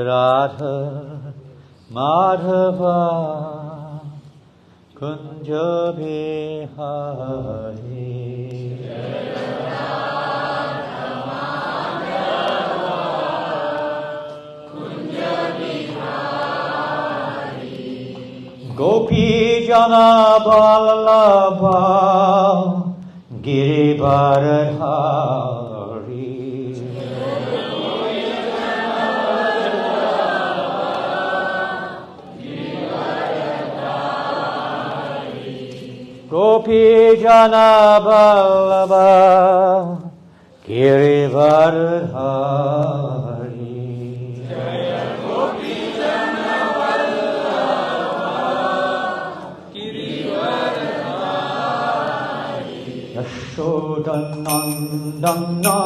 Radha Madhava Kunja Bihari Gopi Jana Vallabha Girivardhari Gopi Jana Vallabha Girivardhari Yashodanandana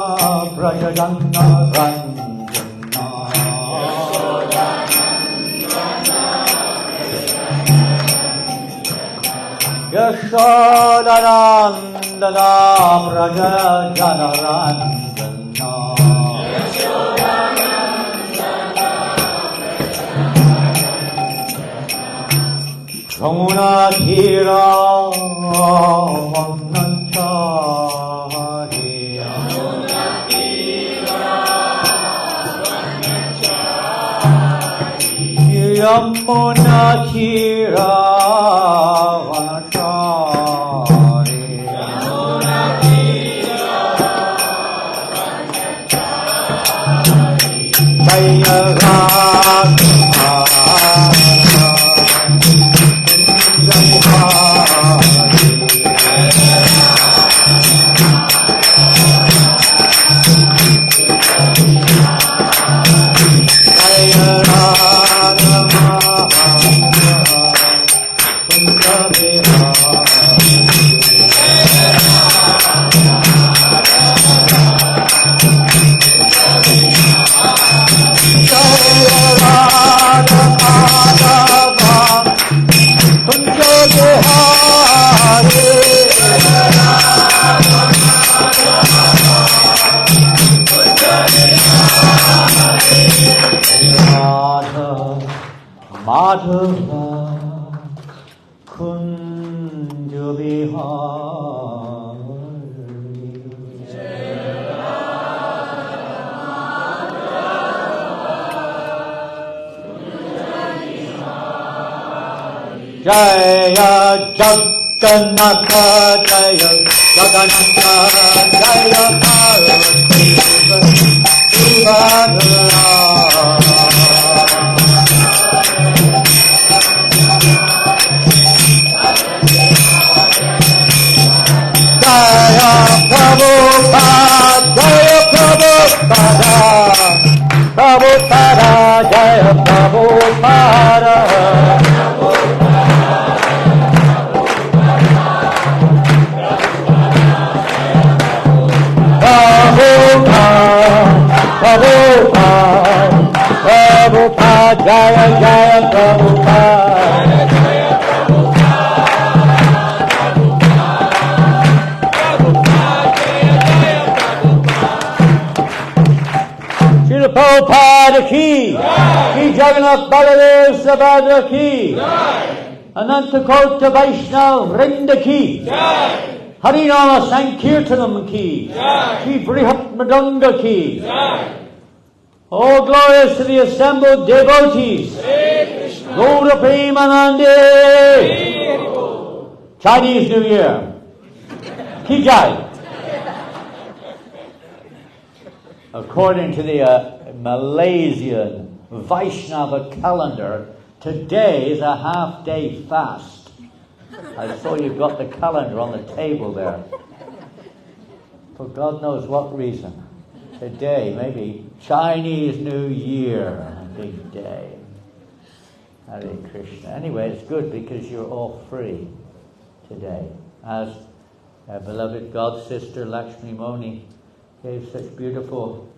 Brajadana Ranjana Yashodanandana Brajadana Ranjana Ramuna Dhira Yamuna Dhira Vanachari Yamuna Dhira Vanachari Jaya Radha Madhava Kunja Bihari Jaya Jagannatha Jaya Jagannatha Jaya Parvati Subhadra Jaya Prabhupada, Prabhupada, Jaya Prabhupada. Prabhupada, Jaya Jaya Prabhupada. Prabhupada ki, Ki Jagannath Baladev Subhadra ki, Ananta Kota Vaishnav Vrinda ki, Harinama Sankirtanam ki, Ki Brihat Madanga ki. All glorious to the assembled devotees. Gaura Premanande. Chinese New Year. Ki Jai. According to the Malaysian Vaishnava calendar, today is a half-day fast. I saw you've got the calendar on the table there. For God knows what reason. Today, maybe Chinese New Year, a big day. Hare Krishna. Anyway, it's good because you're all free today. As our beloved God sister Lakshmi Moni gave such beautiful,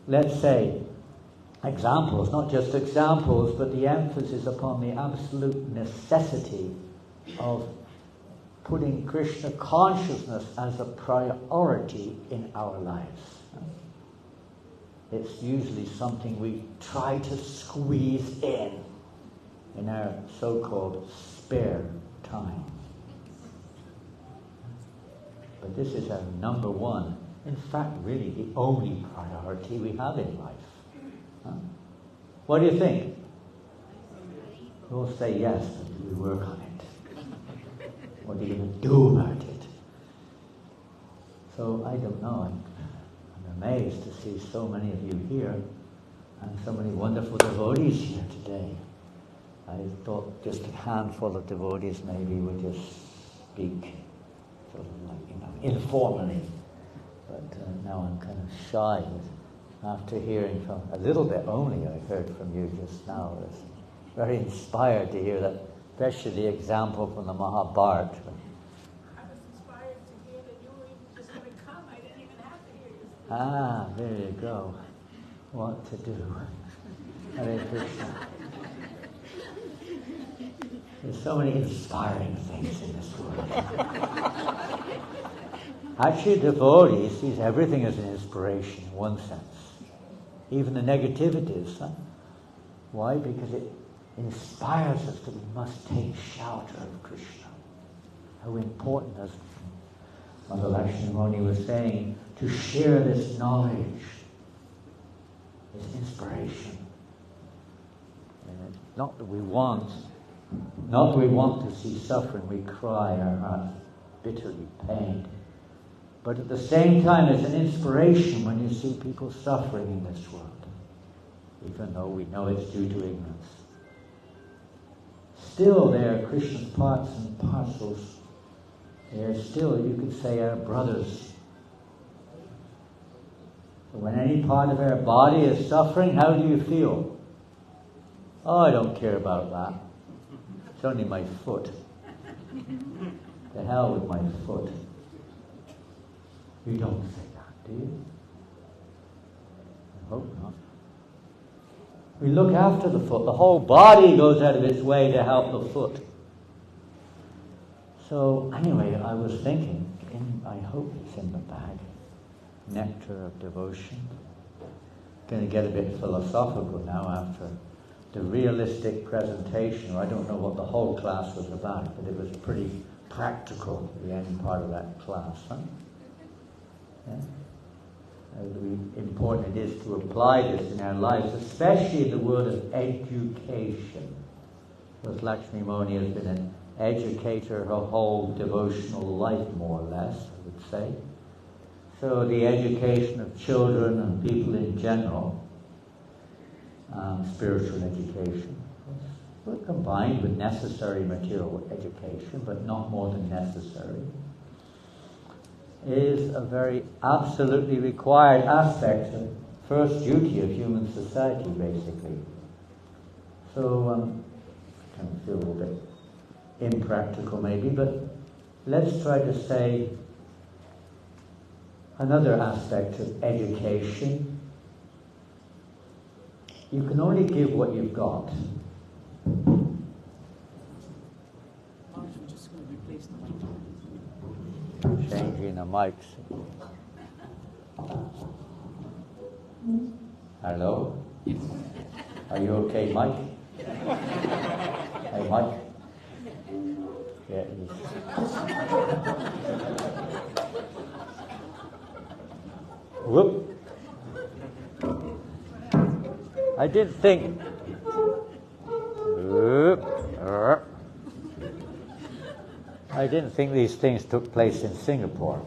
let's say, examples, not just examples, but the emphasis upon the absolute necessity of putting Krishna consciousness as a priority in our lives. It's usually something we try to squeeze in our so-called spare time. But this is our number one, in fact, really the only priority we have in life. What do you think? We'll say yes, but do we work on it? What are you going to do about it? So I don't know. I'm amazed to see so many of you here and so many wonderful devotees here today. I thought just a handful of devotees maybe would just speak sort of like, informally. But now I'm kind of shy after hearing from, a little bit only I heard from you just now. I was very inspired to hear that, especially the example from the Mahabharata. I was inspired to hear that you were even just going to come. I didn't even have to hear you. Ah, there you go. What to do. Hare Krishna. There's so many inspiring things in this world. Actually, devotee sees everything as an inspiration in one sense. Even the negativities. Why? Because it inspires us that we must take shelter of Krishna. How important, as Mother Lakshmi was saying, to share this knowledge, this inspiration. And not that we want to see suffering, we cry, our hearts bitterly pained. But at the same time, it's an inspiration when you see people suffering in this world, even though we know it's due to ignorance. Still, they are Krishna's parts and parcels. They are still, you could say, our brothers. So when any part of our body is suffering, how do you feel? Oh, I don't care about that. It's only my foot. The hell with my foot. You don't say that, do you? I hope not. We look after the foot. The whole body goes out of its way to help the foot. So anyway, I was thinking, I hope it's in the bag, Nectar of Devotion. Going to get a bit philosophical now after the realistic presentation. I don't know what the whole class was about, but it was pretty practical, the end part of that class. Yeah? How important it is to apply this in our lives, especially in the world of education. Because Lakshmi Moni has been an educator her whole devotional life, more or less, I would say. So the education of children and people in general, spiritual education, were combined with necessary material education, but not more than necessary, is a very absolutely required aspect of first duty of human society, basically. So, I kind of feel a little bit impractical maybe, but let's try to say another aspect of education. You can only give what you've got. Changing the mics. Hello? Are you okay, Mike? Hey, Mike? Yeah, Whoop. I didn't think. Whoop. I didn't think these things took place in Singapore.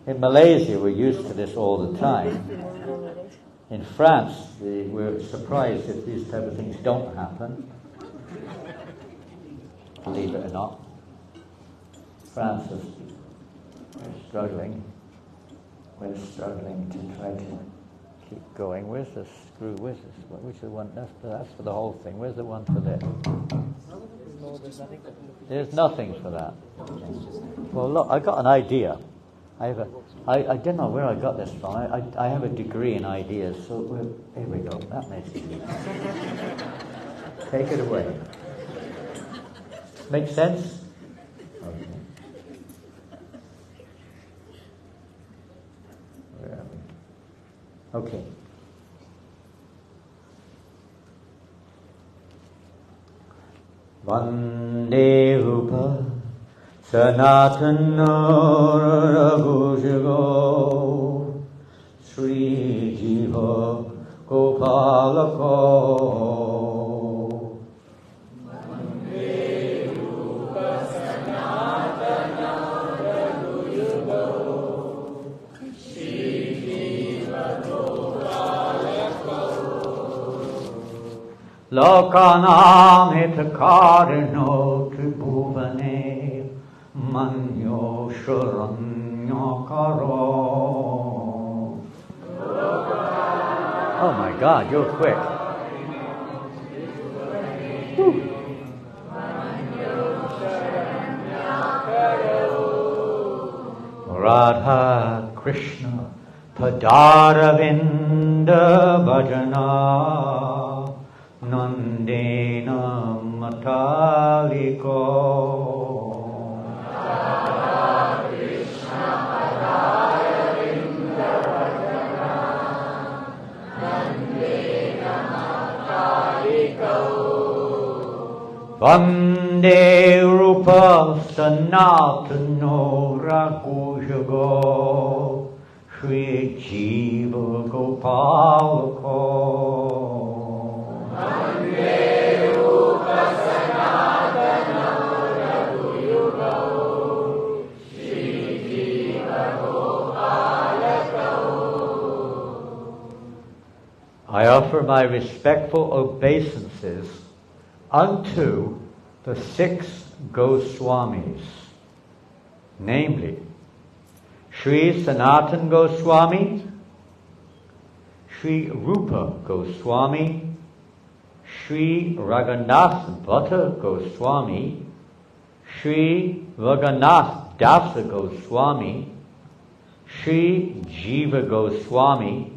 In Malaysia, we're used to this all the time. In France, we're surprised if these type of things don't happen. Believe it or not. France is struggling. We're struggling to try to keep going. Where's the screw? Where's this? Which is the one? That's for the whole thing. Where's the one for this? There's nothing for that. Well, look, I got an idea. I don't know where I got this from. I have a degree in ideas, so here we go. That makes it easy. Take it away. Make sense? Okay. Where are we? Okay. Vande Rupa Sanatana Raghujago Sri Jiva Gopalako Vande Rupa Sanatana Raghujago Sri Jiva Gopalako Lokanam Hitakarino Tribhuvane Manyo Sharanyo Karo. Oh my God, you're quick. Radha Krishna Padaravinda Bhajana Nandena Mataliko Vande Rupa Sanatano Raghujago Sri Jiva Gopalako Vande Rupa Sanatano Raghujago Sri Jiva Gopalako. I offer my respectful obeisances unto the 6 Goswamis, namely Sri Sanatan Goswami, Sri Rupa Goswami, Sri Raghunath Bhatta Goswami, Sri Raghunath Dasa Goswami, Sri Jiva Goswami,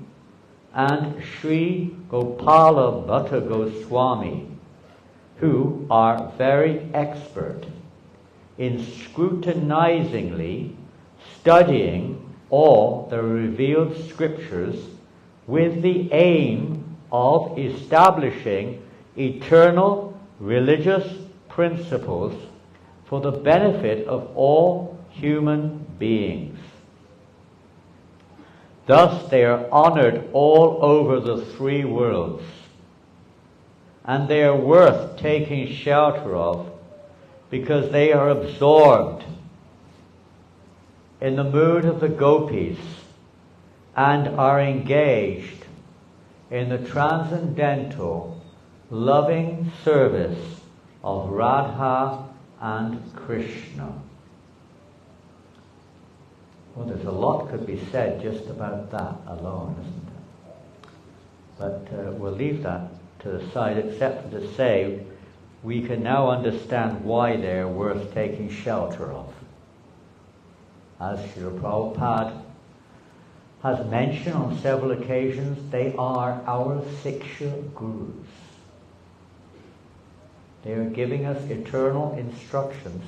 and Sri Gopala Bhatta Goswami, who are very expert in scrutinizingly studying all the revealed scriptures with the aim of establishing eternal religious principles for the benefit of all human beings. Thus they are honored all over the 3 worlds, and they are worth taking shelter of because they are absorbed in the mood of the gopis and are engaged in the transcendental, loving service of Radha and Krishna. Well, there's a lot could be said just about that alone, isn't there? But we'll leave that to the side, except to say we can now understand why they're worth taking shelter of. As Srila Prabhupada has mentioned on several occasions, they are our Siksha Gurus. They are giving us eternal instructions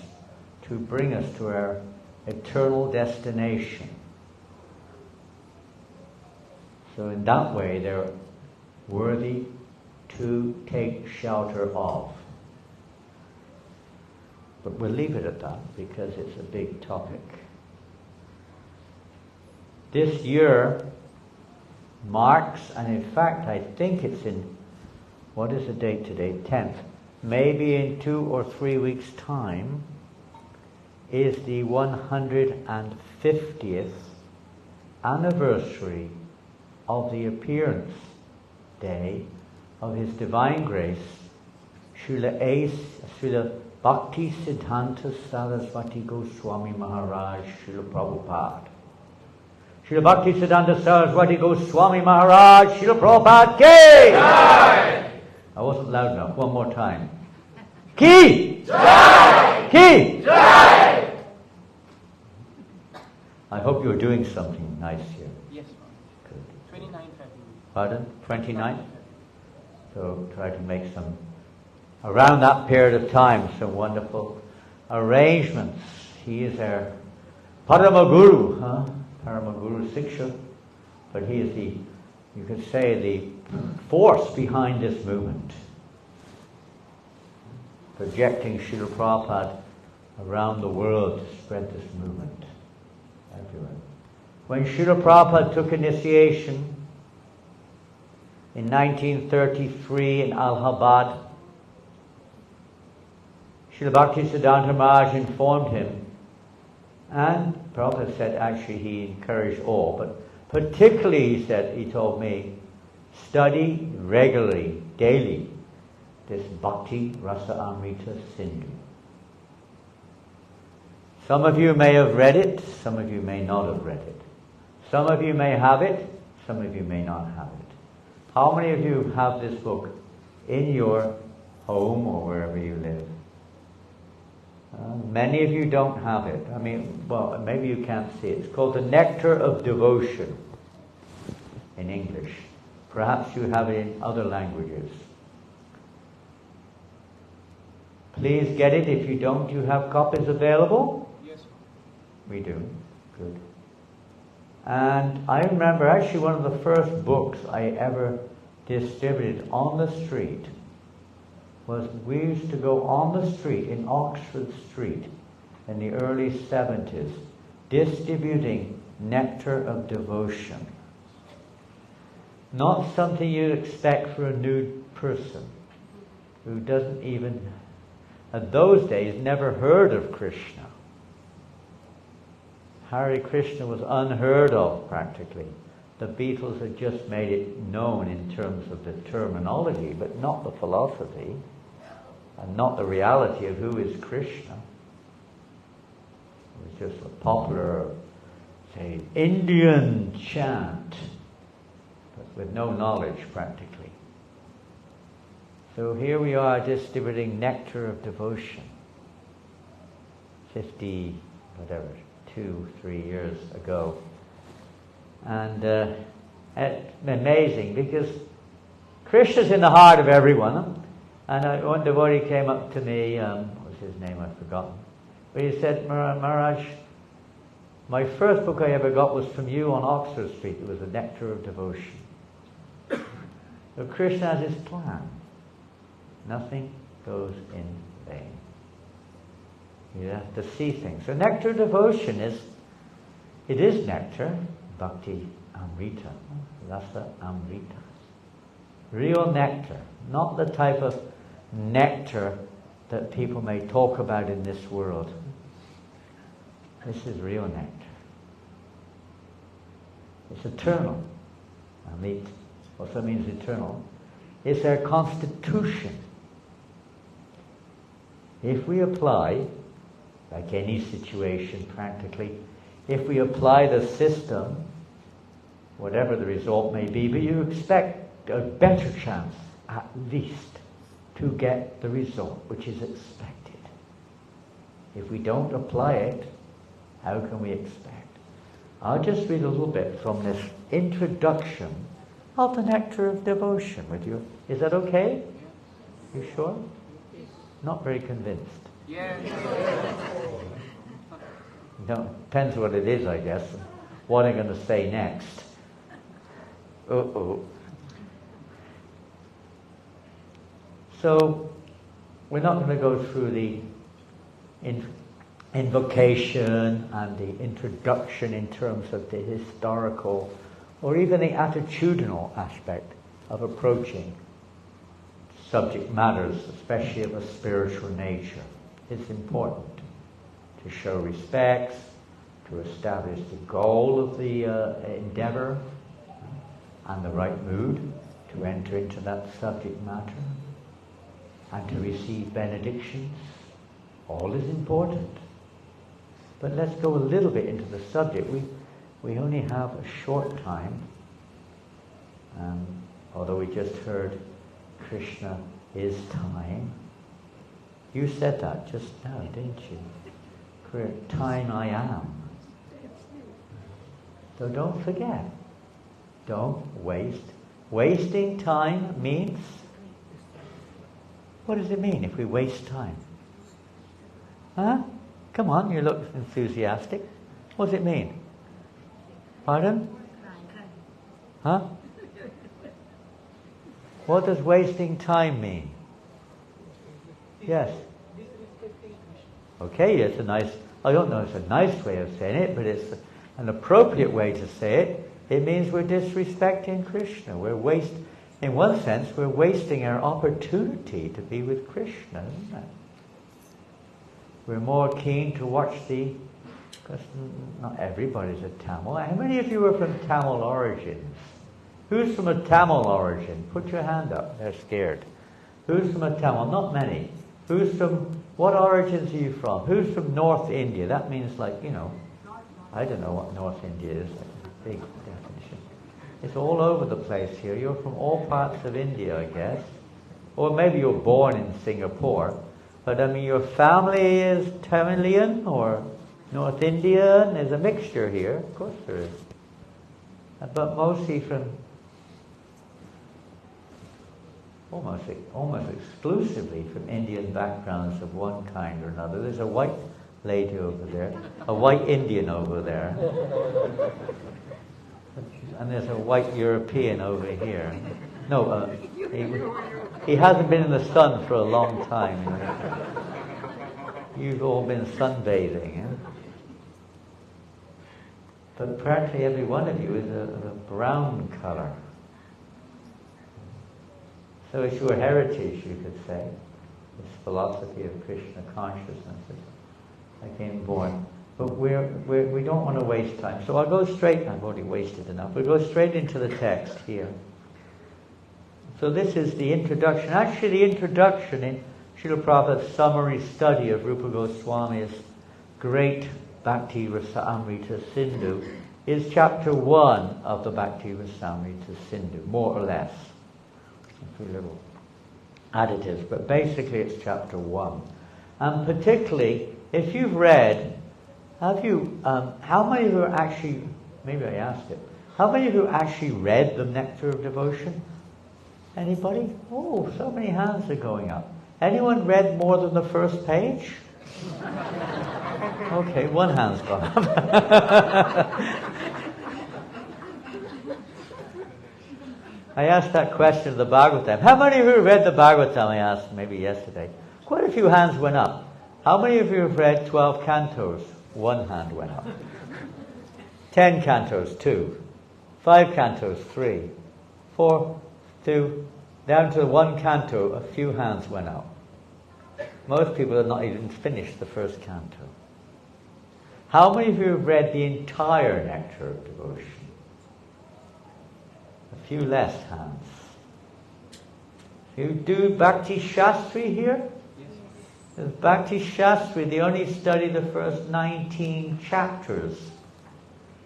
to bring us to our eternal destination. So in that way, they're worthy to take shelter of. But we'll leave it at that because it's a big topic. This year marks, and in fact I think it's in, what is the date today? 10th. Maybe in 2 or 3 weeks' time is the 150th anniversary of the appearance day of His Divine Grace, Srila Bhakti Siddhanta Saraswati Goswami Maharaj, Srila Prabhupada. Srila Bhakti Siddhanta Saraswati Goswami Maharaj, Srila Prabhupada Ki! Jai! I wasn't loud enough. One more time. Ki! Jai! Ki! Jai! I hope you're doing something nice here. Yes, Good. 29 February. Pardon? 29th? So try to make some, around that period of time, some wonderful arrangements. He is our Paramaguru, Paramaguru Siksha, but he is the, you could say, the force behind this movement. Projecting Srila Prabhupada around the world to spread this movement everywhere. When Srila Prabhupada took initiation in 1933 in Allahabad, Srila Bhaktisiddhanta Maharaj informed him, and Prabhupada said actually he encouraged all, but particularly he told me, study regularly, daily, this Bhakti Rasa Amrita Sindhu. Some of you may have read it, some of you may not have read it. Some of you may have it, some of you may not have it. How many of you have this book in your home or wherever you live? Many of you don't have it. I mean, well, maybe you can't see it. It's called The Nectar of Devotion in English. Perhaps you have it in other languages. Please get it. If you don't, you have copies available? Yes, sir. We do. Good. And I remember actually one of the first books I ever distributed on the street was we used to go on the street in Oxford Street in the early 70s distributing Nectar of Devotion. Not something you'd expect for a new person who doesn't even, at those days, never heard of Krishna. Hare Krishna was unheard of practically. The Beatles had just made it known in terms of the terminology, but not the philosophy, and not the reality of who is Krishna. It was just a popular, say, Indian chant, but with no knowledge practically. So here we are distributing Nectar of Devotion. 50, whatever, 2-3 years ago. And it's amazing because Krishna's in the heart of everyone. And one devotee came up to me, what was his name, I've forgotten. But he said, Maharaj, my first book I ever got was from you on Oxford Street. It was The Nectar of Devotion. So Krishna has his plan. Nothing goes in vain. You have to see things. So Nectar of Devotion it is nectar, Bhakti Amrita, Rasa Amrita. Real nectar, not the type of nectar that people may talk about in this world. This is real nectar. It's eternal. Amrit also means eternal. It's our constitution. If we apply, like any situation practically, if we apply the system, whatever the result may be, but you expect a better chance, at least, to get the result which is expected. If we don't apply it, how can we expect? I'll just read a little bit from this introduction of the Nectar of Devotion with you. Is that okay? You sure? Not very convinced. Yeah. Depends what it is, I guess. What I'm going to say next. So, we're not going to go through the invocation and the introduction in terms of the historical or even the attitudinal aspect of approaching subject matters, especially of a spiritual nature. It's important to show respect, to establish the goal of the endeavor and the right mood to enter into that subject matter and to receive benedictions. All is important. But let's go a little bit into the subject. We only have a short time, although we just heard Krishna is time. You said that just now, didn't you? Time I am. So don't forget. Don't waste. Wasting time means... What does it mean if we waste time? Huh? Come on, you look enthusiastic. What does it mean? Pardon? Huh? What does wasting time mean? Yes. Okay, it's a nice... I don't know if it's a nice way of saying it, but it's an appropriate way to say it. It means we're disrespecting Krishna. In one sense, we're wasting our opportunity to be with Krishna, isn't it? We're more keen to watch because not everybody's a Tamil. How many of you are from Tamil origins? Who's from a Tamil origin? Put your hand up. They're scared. Who's from a Tamil? Not many. What origins are you from? Who's from North India? That means I don't know what North India is. Big definition. It's all over the place here. You're from all parts of India, I guess. Or maybe you're born in Singapore. But I mean, your family is Tamilian or North Indian. There's a mixture here. Of course there is. But mostly from almost exclusively from Indian backgrounds of one kind or another. There's a white lady over there, a white Indian over there, and there's a white European over here. No, he hasn't been in the sun for a long time. You've all been sunbathing, eh? But practically every one of you is a brown color. So it's your heritage, you could say. This philosophy of Krishna consciousness is again born. But we don't want to waste time. So I'll go straight, I've already wasted enough. We'll go straight into the text here. So this is the introduction. Actually, the introduction in Srila Prabhupada's summary study of Rupa Goswami's great Bhakti Rasamrita Sindhu is chapter 1 of the Bhakti Rasamrita Sindhu, more or less. A few little additives, but basically it's chapter 1. And particularly, if you've read, how many of you are actually, maybe I asked it, how many of you actually read the Nectar of Devotion? Anybody? Oh, so many hands are going up. Anyone read more than the first page? Okay, one hand's gone up. I asked that question of the Bhagavatam. How many of you read the Bhagavatam? I asked maybe yesterday. Quite a few hands went up. How many of you have read 12 cantos? One hand went up. 10 cantos, 2. 5 cantos, 3. 4, 2. Down to 1 canto, a few hands went up. Most people have not even finished the first canto. How many of you have read the entire Nectar of Devotion? A few less hands. You do Bhakti Shastri here? Yes. Bhakti Shastri, they only study the first 19 chapters.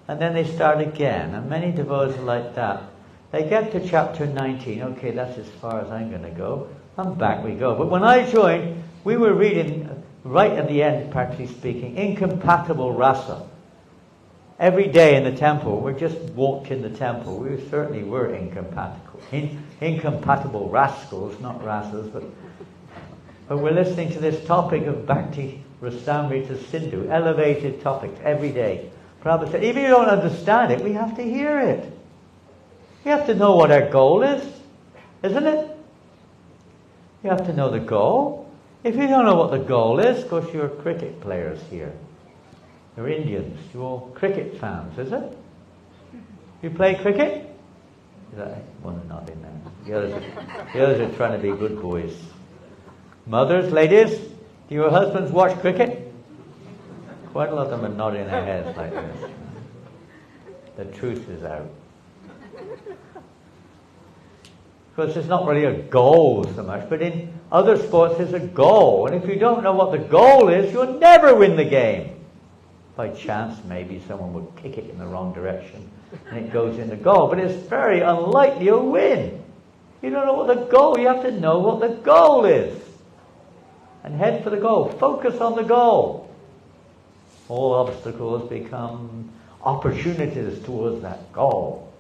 And then they start again. And many devotees are like that. They get to chapter 19. Okay, that's as far as I'm going to go. And back we go. But when I joined, we were reading, right at the end, practically speaking, incompatible rasa. Every day in the temple, we just walked in the temple. We certainly were incompatible. Incompatible rascals, not rasas, but we're listening to this topic of Bhakti Rasamrita Sindhu, elevated topics every day. Prabhupada said, if you don't understand it, we have to hear it. We have to know what our goal is, isn't it? You have to know the goal. If you don't know what the goal is, of course you're cricket players here. You're Indians. You're all cricket fans, is it? You play cricket? One not in there. The others are trying to be good boys. Mothers, ladies, do your husbands watch cricket? Quite a lot of them are nodding their heads like this. The truth is out. Because it's not really a goal so much, but in other sports there's a goal. And if you don't know what the goal is, you'll never win the game. By chance, maybe someone would kick it in the wrong direction and it goes in the goal. But it's very unlikely you'll win. You don't know what the goal, you have to know what the goal is. And head for the goal. Focus on the goal. All obstacles become, opportunities towards that goal.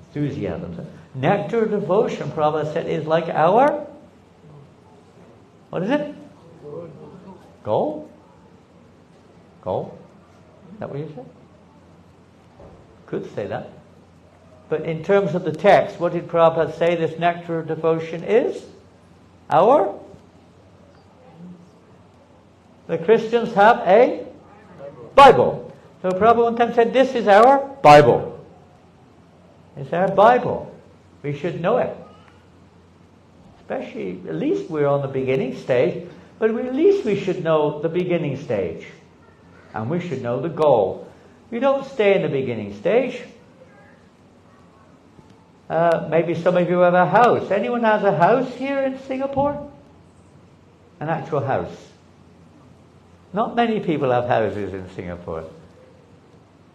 Enthusiasm. Nectar of devotion, Prabhupada said, is like our, what is it? Goal? Goal? Is that what you said? Could say that. But in terms of the text, what did Prabhupada say this nectar of devotion is? Our? The Christians have a Bible. So Prabhupada one time said, this is our Bible. It's our Bible. We should know it. Especially, at least we're on the beginning stage, but at least we should know the beginning stage. And we should know the goal. We don't stay in the beginning stage. Maybe some of you have a house. Anyone has a house here in Singapore? An actual house. Not many people have houses in Singapore.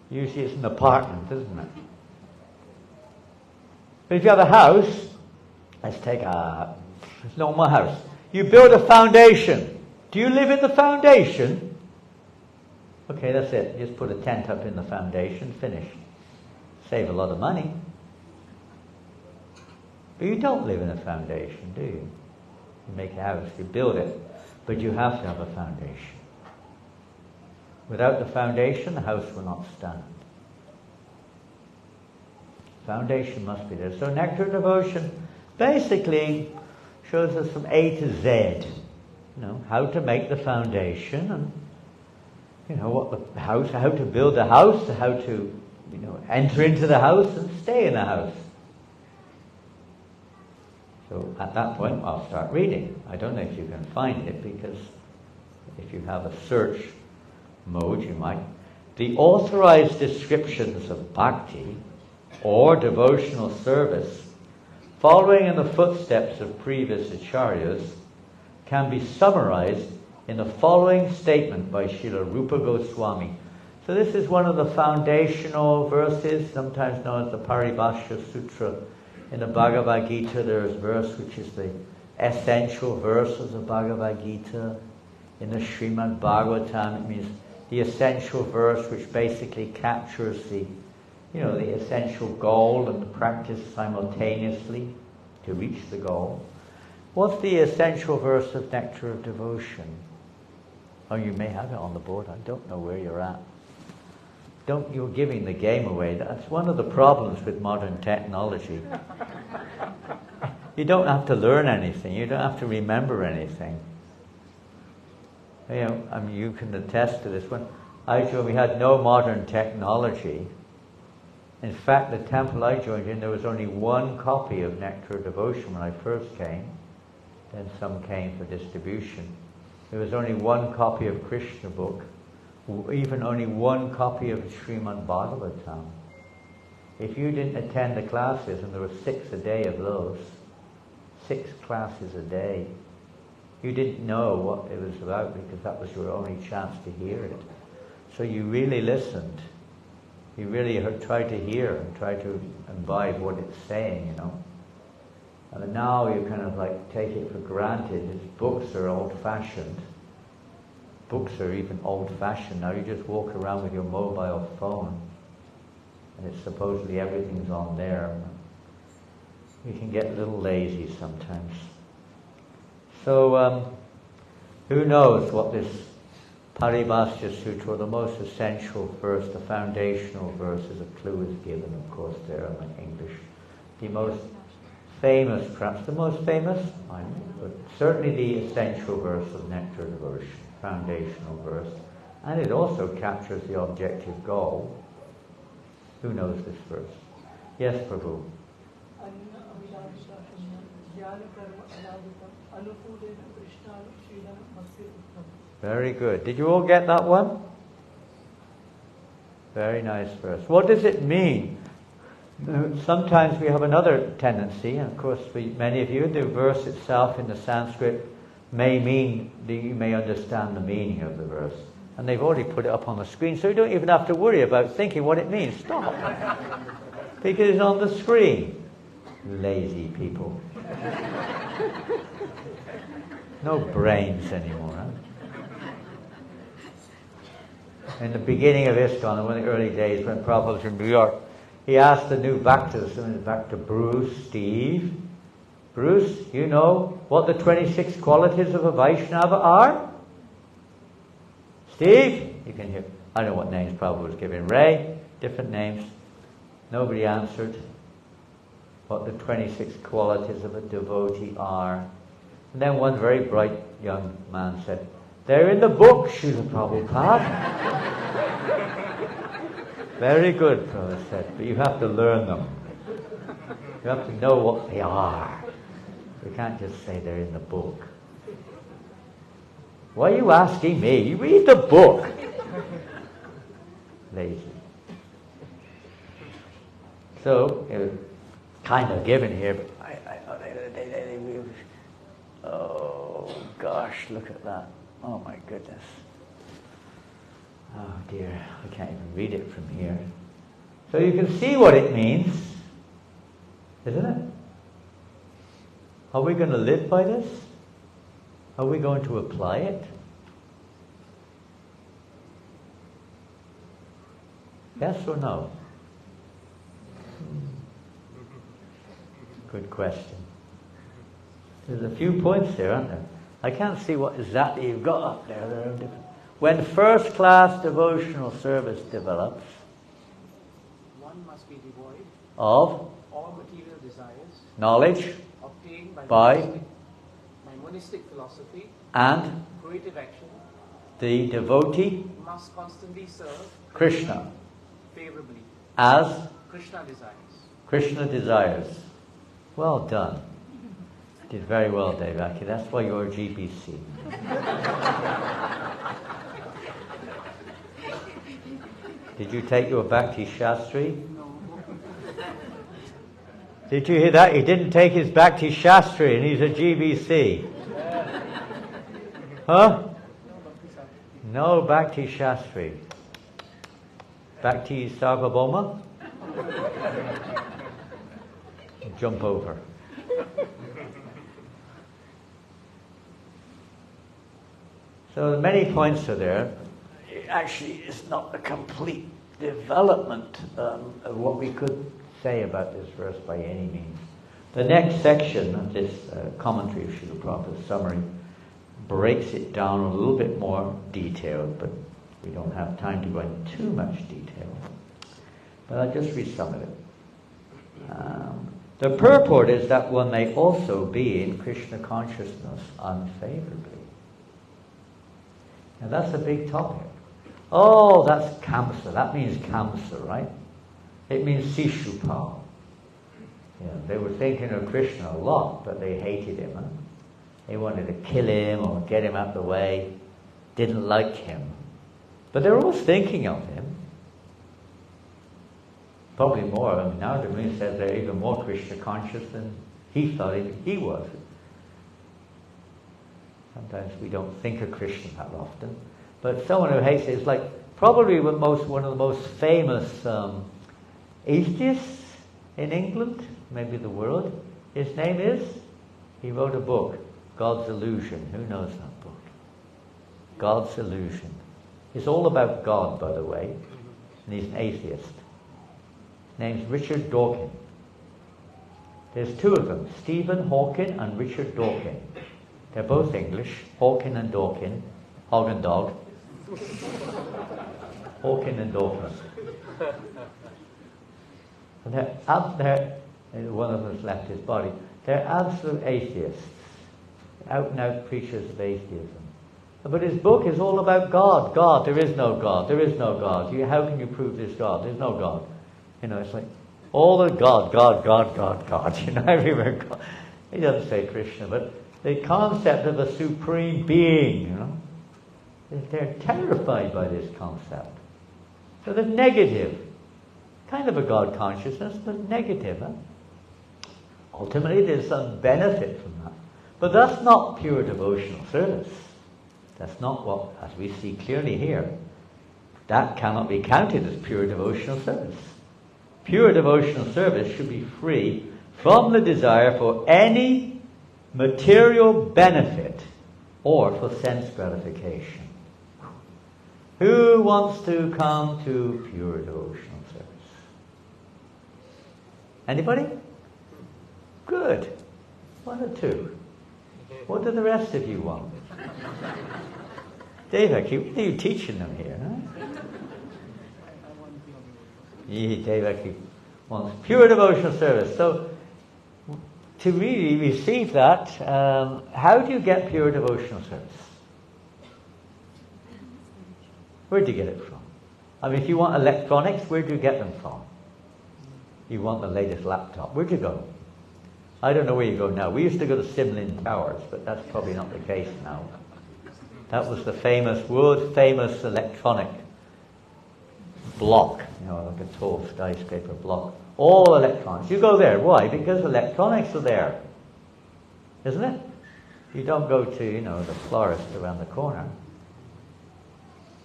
Usually it's an apartment, isn't it? But if you have a house, let's take a normal house. You build a foundation. Do you live in the foundation? Okay, that's it. Just put a tent up in the foundation, finished. Save a lot of money. But you don't live in a foundation, do you? You make a house, you build it, but you have to have a foundation. Without the foundation, the house will not stand. Foundation must be there. So Nectar of Devotion basically shows us from A to Z, how to make the foundation, and what the house, how to build the house, how to enter into the house and stay in the house. So at that point, I'll start reading. I don't know if you can find it, because if you have a search mode, you might. The authorized descriptions of bhakti, or devotional service, following in the footsteps of previous acharyas, can be summarized in the following statement by Srila Rupa Goswami. So this is one of the foundational verses, sometimes known as the Paribhashya Sutra. In the Bhagavad Gita, there is a verse which is the essential verse of the Bhagavad Gita. In the Srimad Bhagavatam, it means the essential verse which basically captures the essential goal and the practice simultaneously to reach the goal. What's the essential verse of Nectar of Devotion? Oh, you may have it on the board. I don't know where you're at. You're giving the game away. That's one of the problems with modern technology. You don't have to learn anything. You don't have to remember anything. You can attest to this. When I joined, we had no modern technology. In fact, the temple I joined in, there was only one copy of Nectar of Devotion when I first came. Then some came for distribution. There was only one copy of Krishna book, even only one copy of Srimad Bhagavatam. If you didn't attend the classes, and there were 6 a day of those, 6 classes a day, you didn't know what it was about, because that was your only chance to hear it. So you really listened. You really tried to hear and try to imbibe what it's saying, And now you kind of take it for granted. Books are old-fashioned. Books are even old-fashioned. Now you just walk around with your mobile phone, and it's supposedly everything's on there. You can get a little lazy sometimes. So, who knows what this Paribhashya Sutra, the most essential verse, the foundational verse, as a clue is given, of course, there in English. The most famous, perhaps the most famous, but certainly the essential verse of Nectar of Devotion, foundational verse. And it also captures the objective goal. Who knows this verse? Yes, Prabhu. Very good. Did you all get that one? Very nice verse. What does it mean? Sometimes we have another tendency, and of course many of you, the verse itself in the Sanskrit may mean that you may understand the meaning of the verse. And they've already put it up on the screen, so you don't even have to worry about thinking what it means. Stop. Because it's on the screen. Lazy people. No brains anymore, huh? in the beginning of ISKCON, in one of the early days when Prabhupada was in New York, he asked the new Bhaktas, back to Bruce, Steve, Bruce, you know what the 26 qualities of a Vaishnava are? Steve, you can hear. I don't know what names Prabhupada was giving. Ray, different names. Nobody answered what the 26 qualities of a devotee are. And then one very bright young man said, they're in the book, Srila Prabhupada. Very good, Prabhupada said, but you have to learn them. You have to know what they are. You can't just say they're in the book. Why are you asking me? You read the book. Lazy. So, it was kind of given here, but oh gosh, look at that. Oh my goodness. Oh dear, I can't even read it from here. So you can see what it means, isn't it? Are we going to live by this? Are we going to apply it? Yes or no? Good question. There's a few points there, aren't there? I can't see what exactly you've got up there. There are different. When first-class devotional service develops, one must be devoid of all material desires, knowledge obtained by monistic philosophy, and creative action, the devotee must constantly serve Krishna favorably as Krishna desires. Krishna desires. Well done. Did very well, Devaki. That's why you're a GBC. Did you take your Bhakti Shastri? No. Did you hear that? He didn't take his Bhakti Shastri and he's a GBC. Huh? No Bhakti Shastri. Bhakti Sarvabhauma? Jump over. So many points are there. Actually, it's not a complete development of what we could say about this verse by any means. The next section of this commentary of Srila Prabhupada's summary breaks it down a little bit more detailed, but we don't have time to go into too much detail. But I'll just read some of it. The purport is that one may also be in Krishna consciousness unfavorably. Now that's a big topic. Oh, that's Kamsa. That means Kamsa, right? It means Sishupal. You know, they were thinking of Krishna a lot, but they hated him. Huh? They wanted to kill him or get him out of the way. Didn't like him. But they were always thinking of him. Probably more. I mean, now the Muni says they're even more Krishna conscious than he thought he was. Sometimes we don't think of Krishna that often. But someone who hates it is like probably one of the most famous atheists in England, maybe the world. His name is, he wrote a book, God's Illusion. Who knows that book? God's Illusion. It's all about God, by the way, and he's an atheist. His name's Richard Dawkins. There's two of them, Stephen Hawking and Richard Dawkins. They're both English, Hawking and Dawkins, hog and dog. Hawking and Dawkins. And they're out there, one of them's left his body. They're absolute atheists, out and out preachers of atheism. But his book is all about God. God, there is no God. There is no God. How can you prove this God? There's no God. You know, it's like all the God. You know, everywhere God. He doesn't say Krishna, but the concept of a supreme being, you know, they're terrified by this concept. So they're negative. Kind of a God consciousness, but negative. Huh? Ultimately, there's some benefit from that. But that's not pure devotional service. That's not what, as we see clearly here, that cannot be counted as pure devotional service. Pure devotional service should be free from the desire for any material benefit or for sense gratification. Who wants to come to pure devotional service? Anybody? Good. One or two. What do the rest of you want? Dave, what are you teaching them here? Huh? Yeah, Dave wants pure devotional service. So, to really receive that, how do you get pure devotional service? Where do you get it from? I mean, if you want electronics, where do you get them from? You want the latest laptop. Where'd you go? I don't know where you go now. We used to go to Simlin Towers, but that's probably not the case now. That was the world famous electronic block, like a tall skyscraper block. All electronics. You go there. Why? Because electronics are there. Isn't it? You don't go to, the florist around the corner.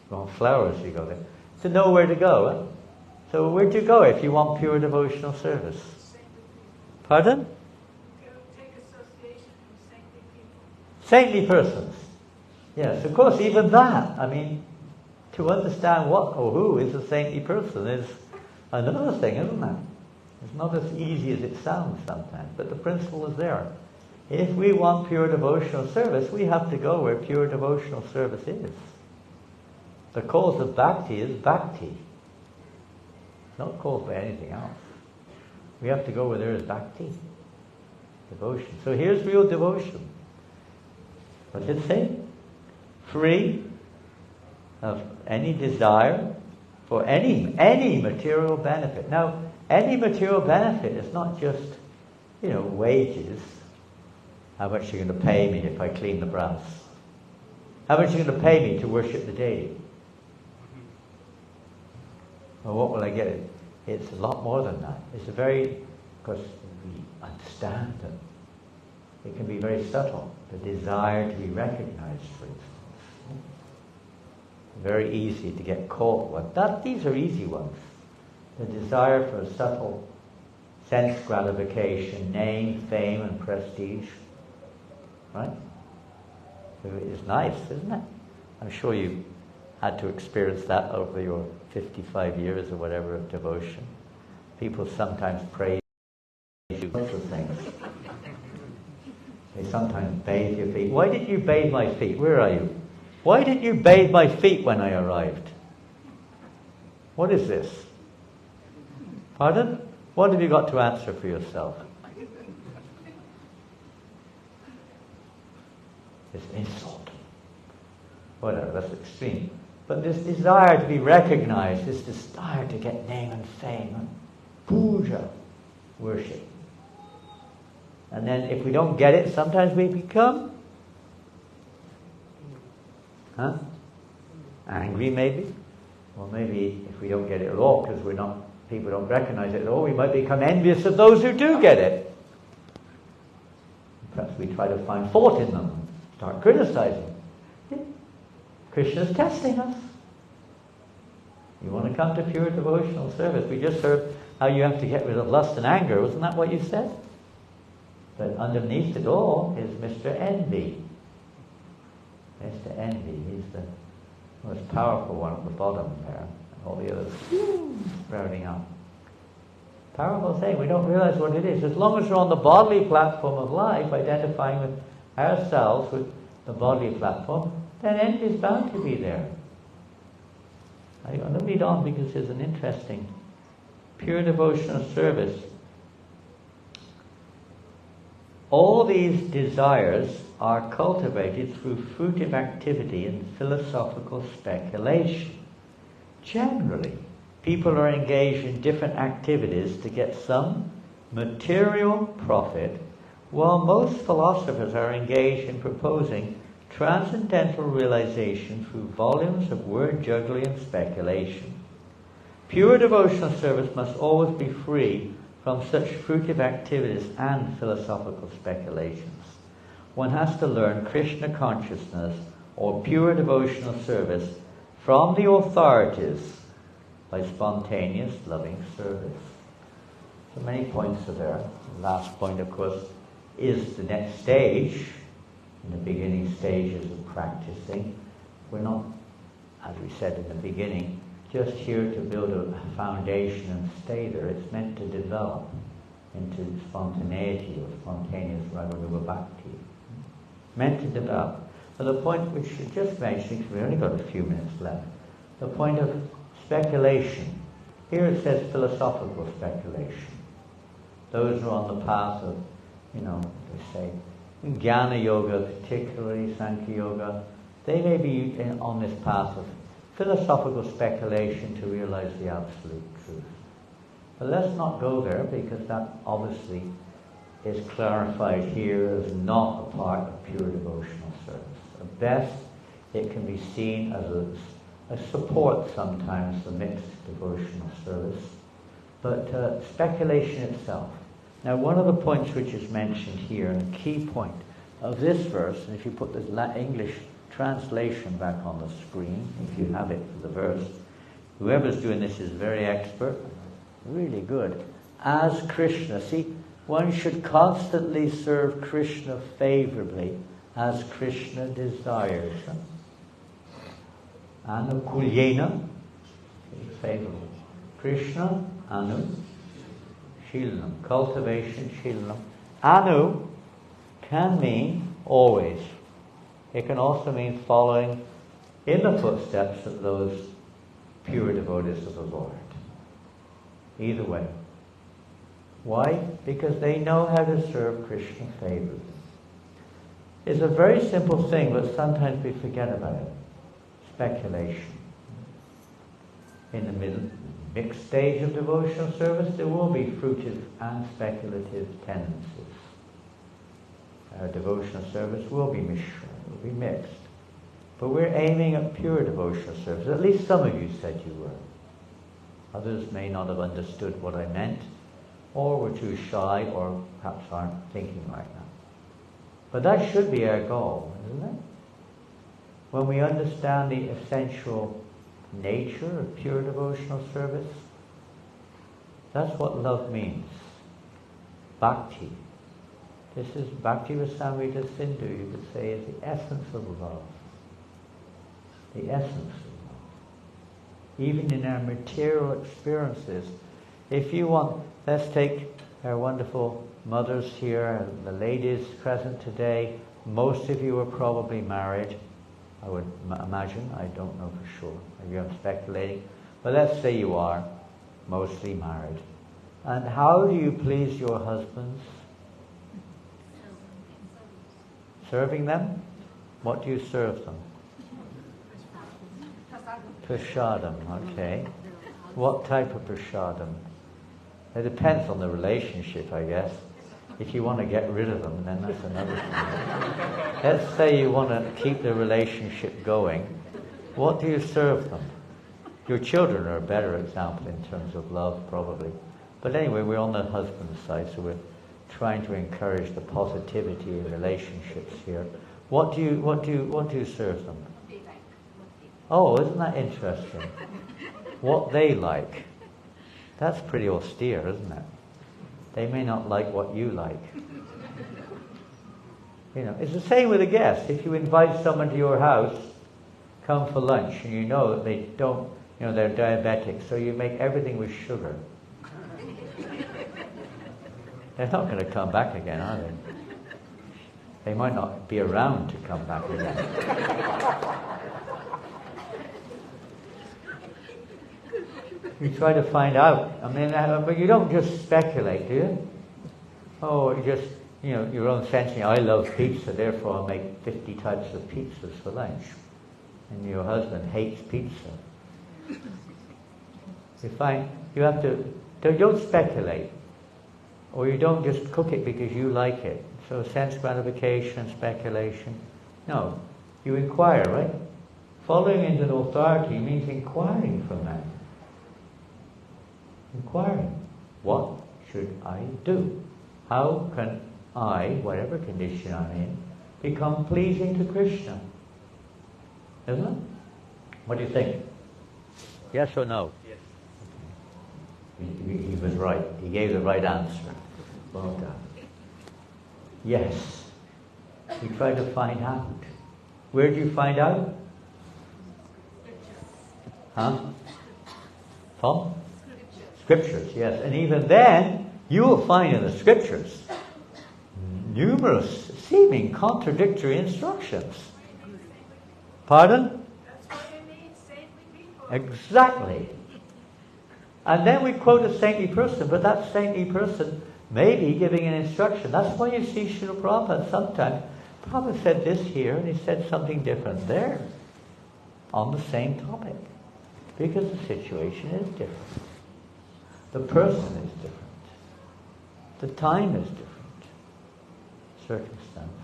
You want flowers, you go there. To know where to go. Huh? So where'd you go if you want pure devotional service? Pardon? Take association from saintly people. Saintly persons. Yes, of course, even that. I mean, to understand what or who is a saintly person is another thing, isn't it? It's not as easy as it sounds sometimes, but the principle is there. If we want pure devotional service, we have to go where pure devotional service is. The cause of bhakti is bhakti. It's not caused by anything else. We have to go where there is bhakti, devotion. So here's real devotion. What did it say? Free of any desire for any material benefit. Now, any material benefit is not just, wages. How much are you going to pay me if I clean the brass? How much are you going to pay me to worship the deity? Well, what will I get? It's a lot more than that. It's because we understand that it can be very subtle. The desire to be recognized, for instance. Very easy to get caught with. These are easy ones. The desire for a subtle sense gratification, name, fame, and prestige. Right? So it's nice, isn't it? I'm sure you had to experience that over your 55 years or whatever of devotion. People sometimes praise you for things. They sometimes bathe your feet. Why didn't you bathe my feet? Where are you? Why didn't you bathe my feet when I arrived? What is this? Pardon? What have you got to answer for yourself? It's insult. Whatever, that's extreme. But this desire to be recognized, this desire to get name and fame, puja, worship. And then if we don't get it, sometimes we become angry maybe. Or maybe if we don't get it at all, because people don't recognize it at all, we might become envious of those who do get it. Perhaps we try to find fault in them, start criticizing. Krishna's testing us. You want to come to pure devotional service. We just heard how you have to get rid of lust and anger. Wasn't that what you said? But underneath it all is Mr. Envy. Mr. Envy. He's the most powerful one at the bottom there. And all the others sprouting up. Powerful thing. We don't realize what it is. As long as we're on the bodily platform of life, identifying with ourselves, with the bodily platform, then envy is bound to be there. I'm going to read on because there's an interesting pure devotional service. All these desires are cultivated through fruitive activity and philosophical speculation. Generally, people are engaged in different activities to get some material profit, while most philosophers are engaged in proposing transcendental realization through volumes of word juggling and speculation. Pure devotional service must always be free from such fruitive activities and philosophical speculations. One has to learn Krishna consciousness or pure devotional service from the authorities by spontaneous loving service. So many points are there. The last point, of course, is the next stage. In the beginning stages of practicing, we're not as we said in the beginning, just here to build a foundation and stay there. It's meant to develop into spontaneity or spontaneous raganuga bhakti. Meant to develop. But the point which you just mentioned, because we only got a few minutes left, the point of speculation. Here it says philosophical speculation. Those who are on the path of, they say, Jnana Yoga, particularly Sankhya Yoga, they may be on this path of philosophical speculation to realize the absolute truth. But let's not go there, because that obviously is clarified here as not a part of pure devotional service. At best, it can be seen as a support sometimes for mixed devotional service. But speculation itself. Now, one of the points which is mentioned here, and a key point of this verse, and if you put the English translation back on the screen, if you have it for the verse, whoever's doing this is very expert, really good. As Krishna, see, one should constantly serve Krishna favorably as Krishna desires. Anukulyena, favorable. Krishna, anu, shilanam, cultivation, shilanam. Anu can mean always. It can also mean following in the footsteps of those pure devotees of the Lord. Either way. Why? Because they know how to serve Krishna favorably. It's a very simple thing, but sometimes we forget about it. Speculation. In the mixed stage of devotional service, there will be fruitive and speculative tendencies. Our devotional service will be mishra, will be mixed. But we're aiming at pure devotional service. At least some of you said you were. Others may not have understood what I meant, or were too shy, or perhaps aren't thinking right now. But that should be our goal, isn't it? When we understand the essential nature of pure devotional service, that's what love means. Bhakti. This is Bhakti Rasamrita Sindhu, you could say, is the essence of love. The essence of love. Even in our material experiences, if you want, let's take our wonderful mothers here, the ladies present today. Most of you are probably married, I would imagine. I don't know for sure. Maybe I'm speculating. But let's say you are mostly married. And how do you please your husbands? Serving them? What do you serve them? Prasadam, okay. What type of prasadam? It depends on the relationship, I guess. If you want to get rid of them, then that's another thing. Let's say you want to keep the relationship going. What do you serve them? Your children are a better example in terms of love, probably. But anyway, we're on the husband's side, so we're trying to encourage the positivity in relationships here. What do you serve them? Oh, isn't that interesting? What they like. That's pretty austere, isn't it? They may not like what you like. It's the same with a guest. If you invite someone to your house, come for lunch, and you know that they don't, they're diabetic, so you make everything with sugar. They're not going to come back again, are they? They might not be around to come back again. You try to find out. But you don't just speculate, do you? Oh, you just, your own sensing. I love pizza, therefore I'll make 50 types of pizzas for lunch. And your husband hates pizza. You have to, don't speculate. Or you don't just cook it because you like it. So sense gratification, speculation. No, you inquire, right? Following into an authority means inquiring from that. Inquiring. What should I do? How can I, whatever condition I'm in, become pleasing to Krishna? Isn't it? What do you think? Yes or no? Yes. He was right. He gave the right answer. Well done. Yes. You try to find out. Where do you find out? Huh? From? Scriptures, yes. And even then, you will find in the scriptures numerous seeming contradictory instructions. Pardon? That's why they need saintly people. Exactly. And then we quote a saintly person, but that saintly person may be giving an instruction. That's why you see Srila Prabhupada sometimes. Prabhupada said this here, and he said something different there on the same topic. Because the situation is different. The person is different. The time is different. Circumstance.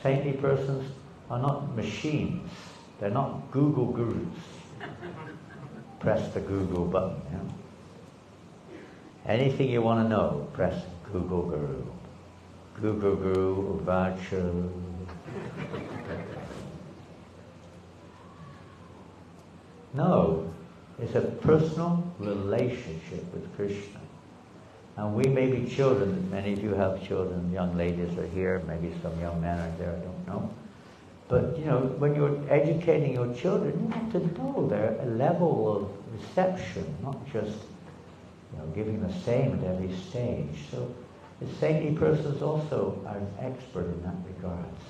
Saintly persons are not machines. They're not Google gurus. Press the Google button. You know? Anything you want to know, press Google Guru. Google Guru, Uvacha. No, it's a personal relationship with Krishna. And we may be children, many of you have children, young ladies are here, maybe some young men are there, I don't know. But, you know, when you're educating your children, you have to know their level of reception, not just, you know, giving the same at every stage. So the saintly persons also are an expert in that regards,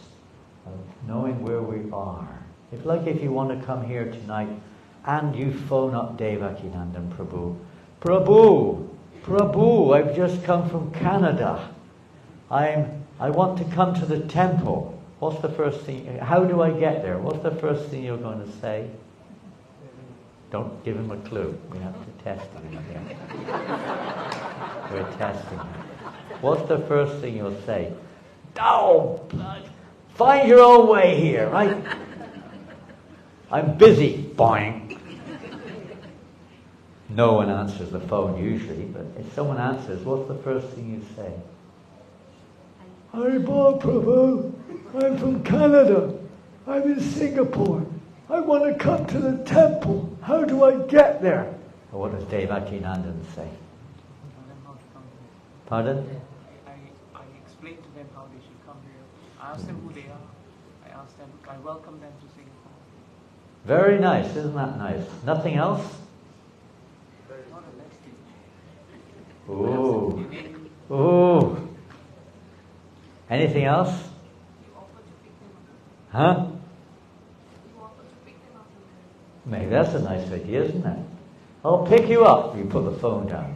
of knowing where we are. It's like if you want to come here tonight and you phone up Devakinandan Prabhu. Prabhu, I've just come from Canada. I want to come to the temple. What's the first thing? How do I get there? What's the first thing you're going to say? Don't give him a clue. We have to test him again. We're testing him. What's the first thing you'll say? Oh, find your own way here, right? I'm busy. Boing. No one answers the phone usually, but if someone answers, what's the first thing you say? Haribol Prabhu, I'm from Canada. I'm in Singapore. I want to come to the temple. How do I get there? Or what does Devakinandan say? Pardon? I explained to them how they should come here. I asked them who they are. I welcome them to Singapore. Very nice, isn't that nice? Nothing else? Not a lesson. Ooh. Ooh. Anything else? Huh? Maybe that's a nice idea, isn't it? I'll pick you up. You put the phone down.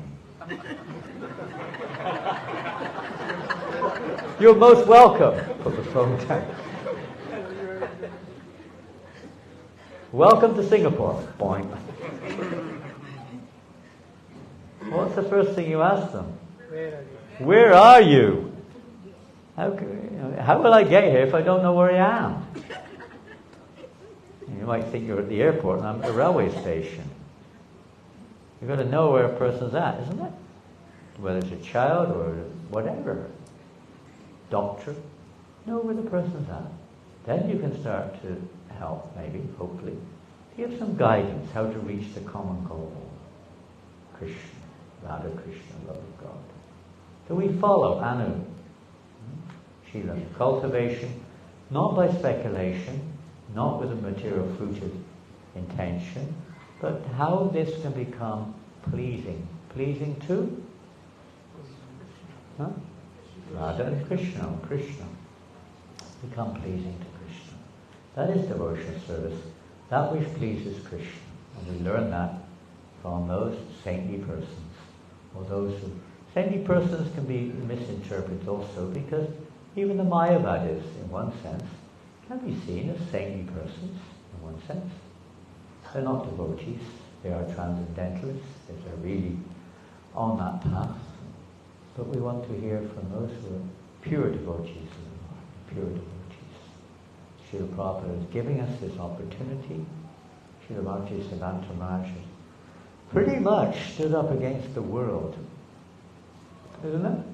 You're most welcome. Put the phone down. Welcome to Singapore. Boing. What's the first thing you ask them? Where are you? How will I get here if I don't know where I am? You might think you're at the airport and I'm at the railway station. You've got to know where a person's at, isn't it? Whether it's a child or whatever. Doctor. Know where the person's at. Then you can start to help, maybe, hopefully. Give some guidance how to reach the common goal. Krishna, Radha Krishna, love of God. So we follow Anu. Shila. Cultivation, not by speculation, not with a material fruited intention, but how this can become pleasing. Pleasing to? Huh? Radha and Krishna. Krishna. Become pleasing to Krishna. That is devotional service. That which pleases Krishna. And we learn that from those saintly persons. Or those who... Saintly persons can be misinterpreted also because even the Mayavadis, in one sense, can be seen as saintly persons, in one sense. They're not devotees, they are transcendentalists, if they're really on that path. But we want to hear from those who are pure devotees of the Lord, pure devotees. Srila Prabhupada is giving us this opportunity. Srila Bhakti Siddhanta Maharaj has pretty much stood up against the world, isn't it?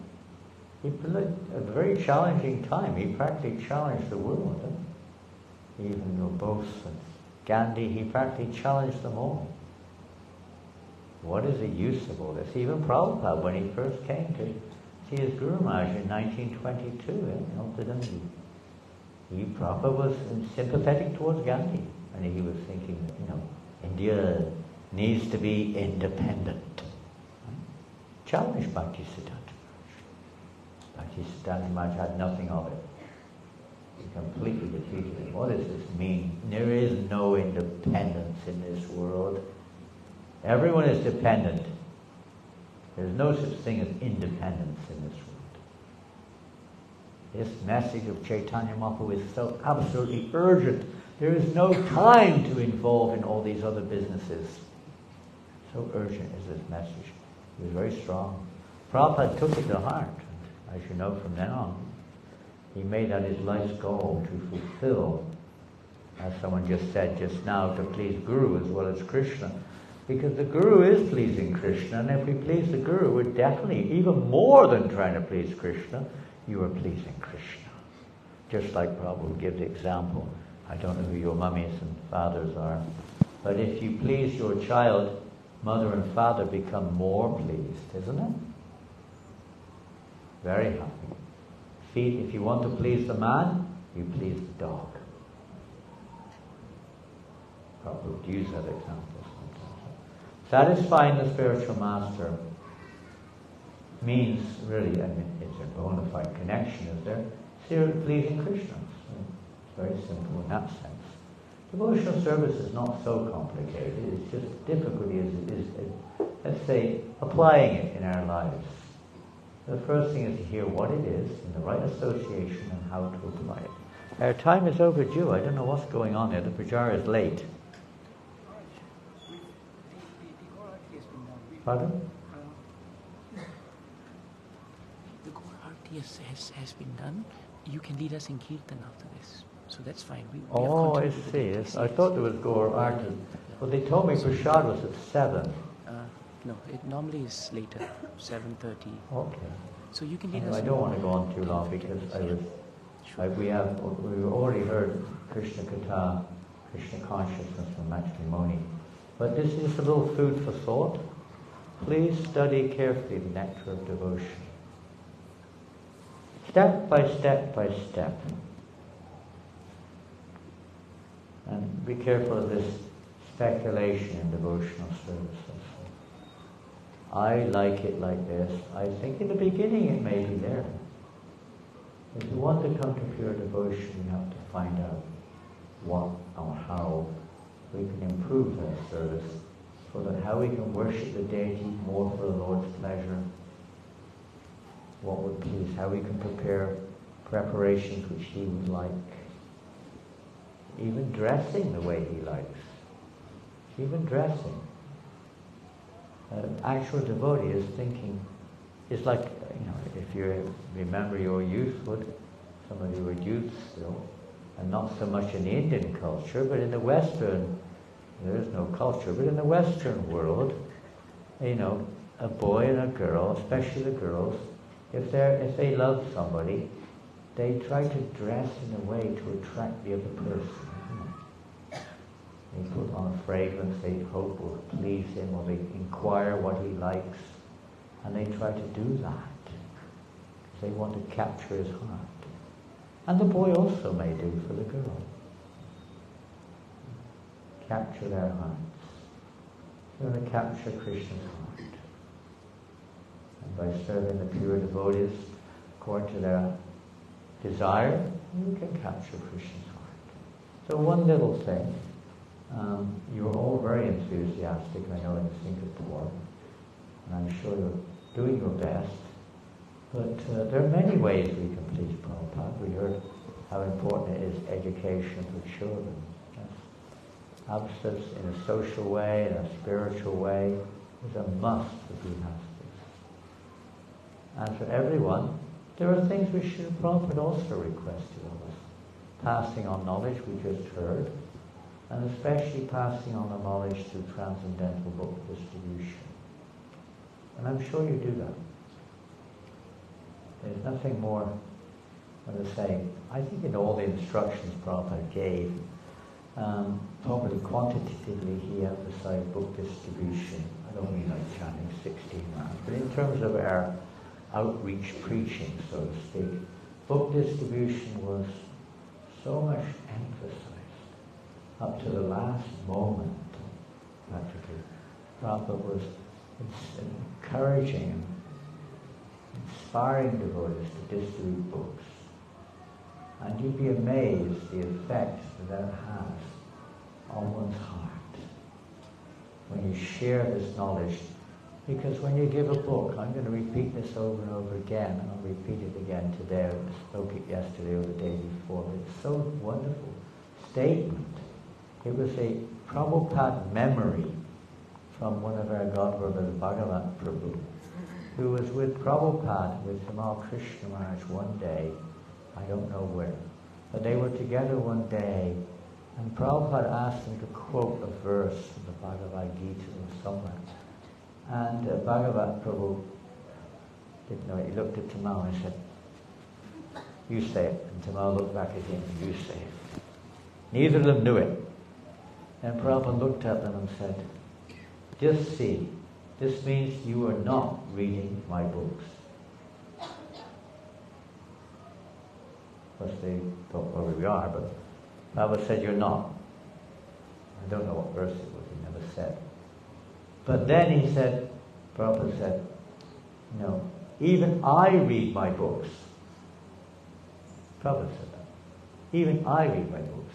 He lived a very challenging time. He practically challenged the world. Even though both Gandhi, he practically challenged them all. What is the use of all this? Even Prabhupada, when he first came to see his Guru Maharaj in 1922, Prabhupada was sympathetic towards Gandhi. And he was thinking that, India needs to be independent. Challenged Bhaktisiddhanta. Bhaktisiddhanta Maharaj had nothing of it. He completely defeated it. What does this mean? There is no independence in this world. Everyone is dependent. There's no such thing as independence in this world. This message of Chaitanya Mahaprabhu is so absolutely urgent. There is no time to involve in all these other businesses. So urgent is this message. It was very strong. Prabhupada took it to heart. As you know, from then on, he made that his life's goal to fulfill, as someone just said just now, to please Guru as well as Krishna. Because the Guru is pleasing Krishna, and if we please the Guru, we're definitely, even more than trying to please Krishna, you are pleasing Krishna. Just like Prabhupada gives the example. I don't know who your mummies and fathers are, but if you please your child, mother and father become more pleased, isn't it? Very happy. If you want to please the man, you please the dog. Prabhupada use that example sometimes. Satisfying the spiritual master means really, I mean, it's a bona fide connection, is there? Seriously pleasing Krishna. It's very simple in that sense. Devotional service is not so complicated. It's just difficulty is let's say, applying it in our lives. The first thing is to hear what it is, in the right association, and how to apply it. Our time is overdue. I don't know what's going on there. The Prajar is late. Pardon? The Gaur Arati has been done. You can lead us in Kirtan after this. So that's fine. We I see. Yes. I thought there was Gaur Arati. Well, they told me Prashad was at 7. No, it normally is later, 7:30. Okay. So you can lead us. I don't want to go on too long because we already heard Krishna Katha, Krishna consciousness from Matrimony. But this is just a little food for thought. Please study carefully the nectar of devotion. Step by step by step. And be careful of this speculation in devotional services. I like it like this. I think in the beginning it may be there. If you want to come to pure devotion, you have to find out what or how we can improve that service, so that how we can worship the deity more for the Lord's pleasure, what would please, how we can prepare preparations which He would like, even dressing the way He likes, even dressing. Actual devotee is thinking, it's like, if you remember your youthhood, some of you were youth still, and not so much in the Indian culture, but in the Western, there is no culture, but in the Western world, a boy and a girl, especially the girls, if they love somebody, they try to dress in a way to attract the other person. They put on a fragrance they hope will please him, or they inquire what he likes, and they try to do that. They want to capture his heart. And the boy also may do for the girl. Capture their hearts. You want to capture Krishna's heart. And by serving the pure devotees according to their desire, you can capture Krishna's heart. So one little thing. You're all very enthusiastic, I know, in Singapore, and I'm sure you're doing your best. But there are many ways we can please Prabhupada. We heard how important it is education for children. Yes. Absence in a social way, in a spiritual way, is a must for gymnastics. And for everyone, there are things which Prabhupada also requested of us. Passing on knowledge we just heard, and especially passing on the knowledge through transcendental book distribution. And I'm sure you do that. There's nothing more than to say. I think in all the instructions Prabhupada gave, probably quantitatively he emphasized book distribution. I don't mean like chanting 16 rounds, but in terms of our outreach preaching, so to speak, book distribution was so much emphasized up to the last moment. practically. Prabhupada was encouraging, inspiring devotees to just read books. And you'd be amazed the effect that has on one's heart when you share this knowledge. Because when you give a book, I'm going to repeat this over and over again, and I'll repeat it again today. I spoke it yesterday or the day before. It's so wonderful statement. It was a Prabhupada memory from one of our godbrothers, Bhagavat Prabhu, who was with Prabhupada, with Tamal Krishna Maharaj one day, I don't know where, but they were together one day, and Prabhupada asked them to quote a verse from the Bhagavad Gita or somewhere. And Bhagavat Prabhu didn't know it. He looked at Tamal and said, "You say it." And Tamal looked back at him, "You say it." Neither of them knew it. And Prabhupada looked at them and said, "Just see, this means you are not reading my books." Of course, they thought, well, we are, but Prabhupada said, "You're not." I don't know what verse it was, he never said. But then he said, Prabhupada said, "No, even I read my books." Prabhupada said that. "Even I read my books."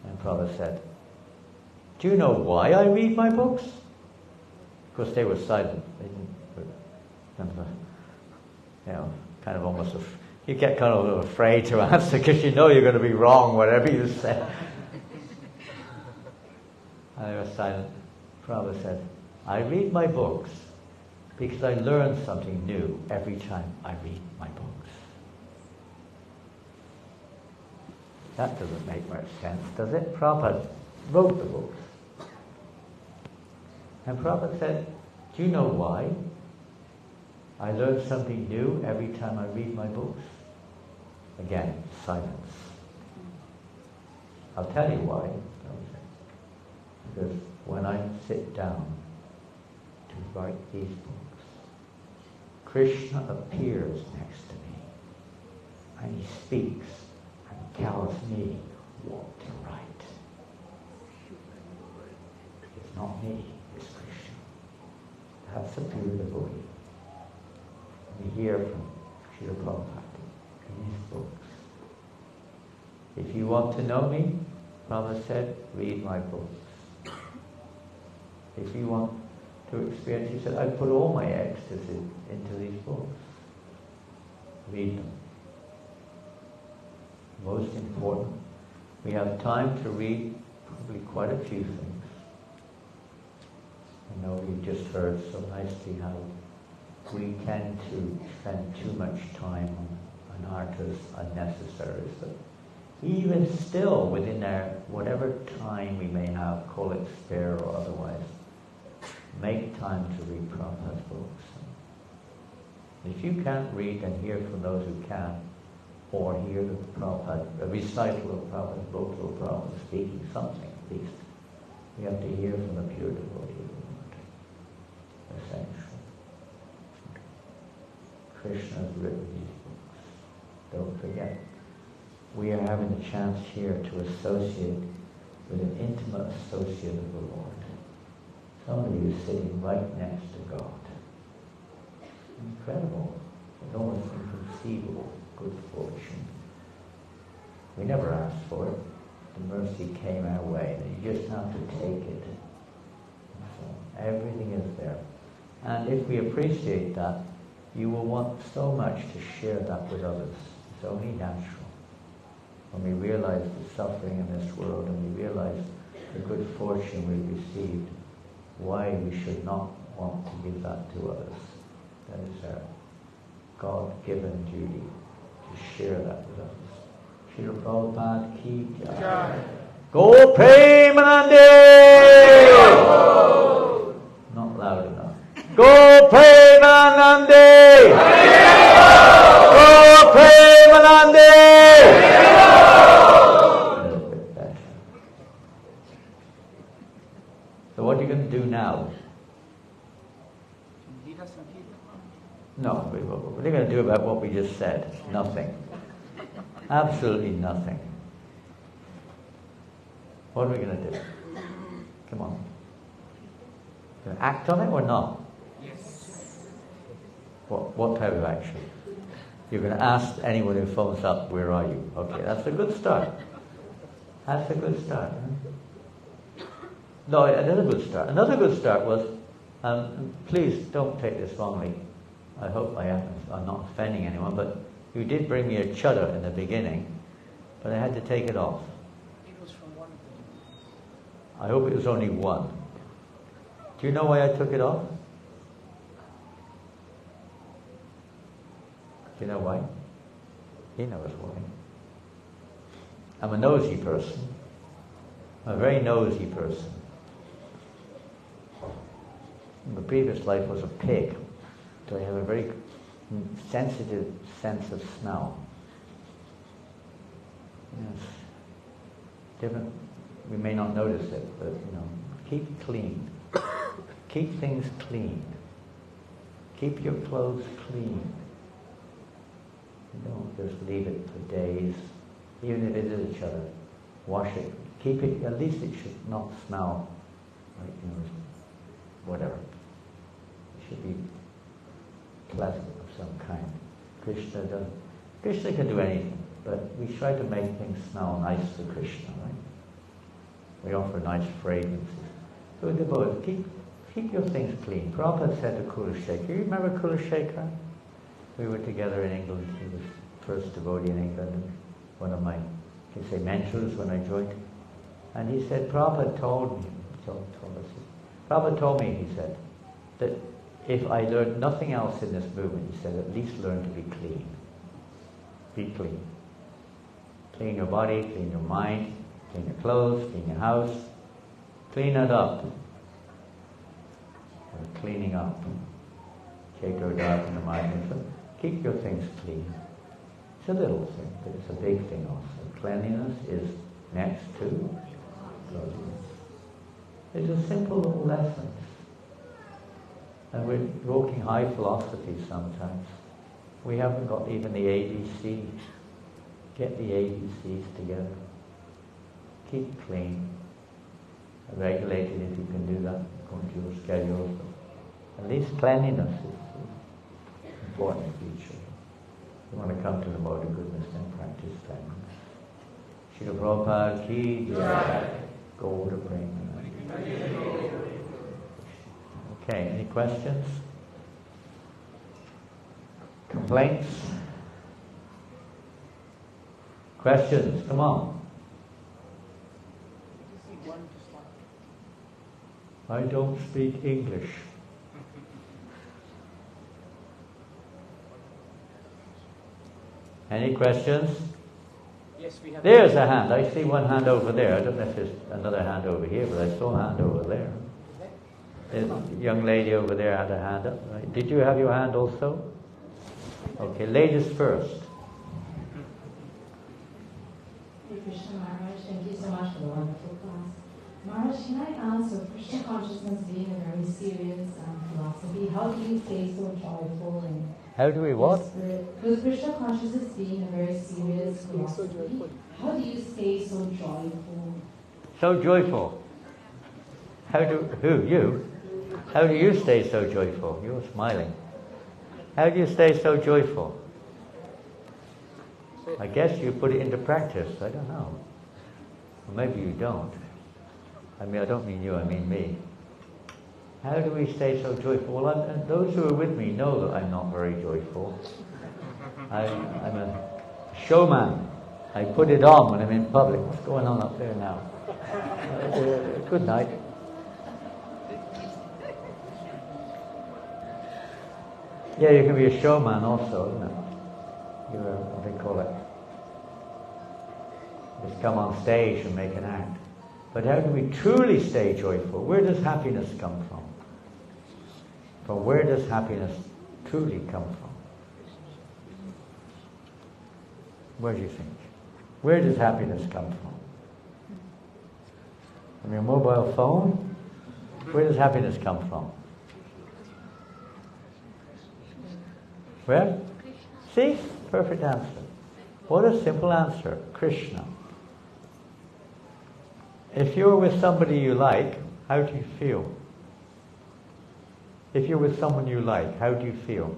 And Prabhupada said, "Do you know why I read my books?" Of course, they were silent. They didn't, kind of almost, you get kind of afraid to answer because you know you're going to be wrong, whatever you say. And they were silent. Prabhupada said, "I read my books because I learn something new every time I read my books." That doesn't make much sense, does it? Prabhupada wrote the books. And Prabhupada said, "Do you know why I learn something new every time I read my books?" Again, silence. "I'll tell you why." Because when I sit down to write these books, Krishna appears next to me and he speaks and tells me what to write. It's not me, it's Krishna. That's the pure devotee. We hear from Srila Prabhupada in his books. If you want to know me, Prabhupada said, read my books. If you want to experience, he said, I put all my ecstasy into these books. Read them. Most important, we have time to read probably quite a few things. I know we've just heard so nicely how we tend to spend too much time on artas unnecessaries, but even still within our whatever time we may have, call it spare or otherwise, make time to read Prabhupada's books. If you can't read and hear from those who can, or hear the Prabhupada, a recital of Prabhupada's books or Prabhupada speaking something at least, we have to hear from the pure devotee of the Lord. Essential. Krishna has written these books. Don't forget. We are having a chance here to associate with an intimate associate of the Lord. Somebody who's sitting right next to God. Incredible. It's almost inconceivable good fortune. We never asked for it. The mercy came our way. You just have to take it. So everything is there. And if we appreciate that, you will want so much to share that with others. It's only natural. When we realize the suffering in this world and we realize the good fortune we received, why we should not want to give that to others. That is our God-given duty to share that with others. Srila Prabhupada ki jai. Go Premanande! Not loud enough. Go Premanande! Go Premanande! A little bit better. So what are you going to do now? No, what are you going to do about what we just said? Nothing. Absolutely nothing. What are we going to do? Come on. Going to act on it or not? Yes. What type of action? You're going to ask anyone who phones up, where are you? Okay, that's a good start. That's a good start. Huh? No, another good start. Another good start was, please don't take this wrongly. I hope I'm not offending anyone, but you did bring me a cheddar in the beginning, but I had to take it off. It was from one of them. I hope it was only one. Do you know why I took it off? Do you know why? He knows why. I'm a nosy person. I'm a very nosy person. My previous life was a pig, so I have a very sensitive sense of smell. Yes. Different. We may not notice it, but keep it clean. Keep things clean. Keep your clothes clean. Don't just leave it for days, even if it is each other. Wash it. Keep it. At least it should not smell like whatever. It should be pleasant of some kind. Krishna can do anything, but we try to make things smell nice to Krishna, right? We offer nice fragrances. So devotees, keep your things clean. Prabhupada said to Kulashekar, you remember Kulashekar? We were together in England. He was the first devotee in England, and one of my, mentors when I joined. And he said, Prabhupada told me, he said, that if I learned nothing else in this movement, he said, at least learn to be clean. Be clean. Clean your body, clean your mind, clean your clothes, clean your house. Clean it up. We're cleaning up. Keep your things clean. It's a little thing, but it's a big thing also. Cleanliness is next to godliness. It's a simple little lesson. And we're talking high philosophy sometimes. We haven't got even the ABCs. Get the ABCs together. Keep clean. Regulate it if you can do that, according to your schedule. At least cleanliness is important feature. You want to come to the mode of goodness, then practice cleanliness. Srila Prabhupada ki jai. Go to bring. Okay, any questions? Complaints? Questions? Come on. I don't speak English. Any questions? Yes, we have. There's a hand. I see one hand over there. I don't know if there's another hand over here, but I saw a hand over there. The young lady over there had a hand up. Right? Did you have your hand also? Okay, ladies first. Hey Krishna Maharaj, thank you so much for the wonderful class. Maharaj, can I ask, with Krishna consciousness being a very serious philosophy, how do you stay so joyful and how do we what? With Krishna consciousness being a very serious philosophy, how do you stay so joyful? So joyful. You? How do you stay so joyful? You're smiling. How do you stay so joyful? I guess you put it into practice. I don't know. Or maybe you don't. I mean, I don't mean you, I mean me. How do we stay so joyful? Well, those who are with me know that I'm not very joyful. I'm a showman. I put it on when I'm in public. What's going on up there now? Good night. Yeah, you can be a showman also, isn't it? You're what they call it. Just come on stage and make an act. But how do we truly stay joyful? Where does happiness come from? From where does happiness truly come from? Where do you think? Where does happiness come from? From your mobile phone? Where does happiness come from? Where? See? Perfect answer. What a simple answer. Krishna. If you're with somebody you like, how do you feel? If you're with someone you like, how do you feel?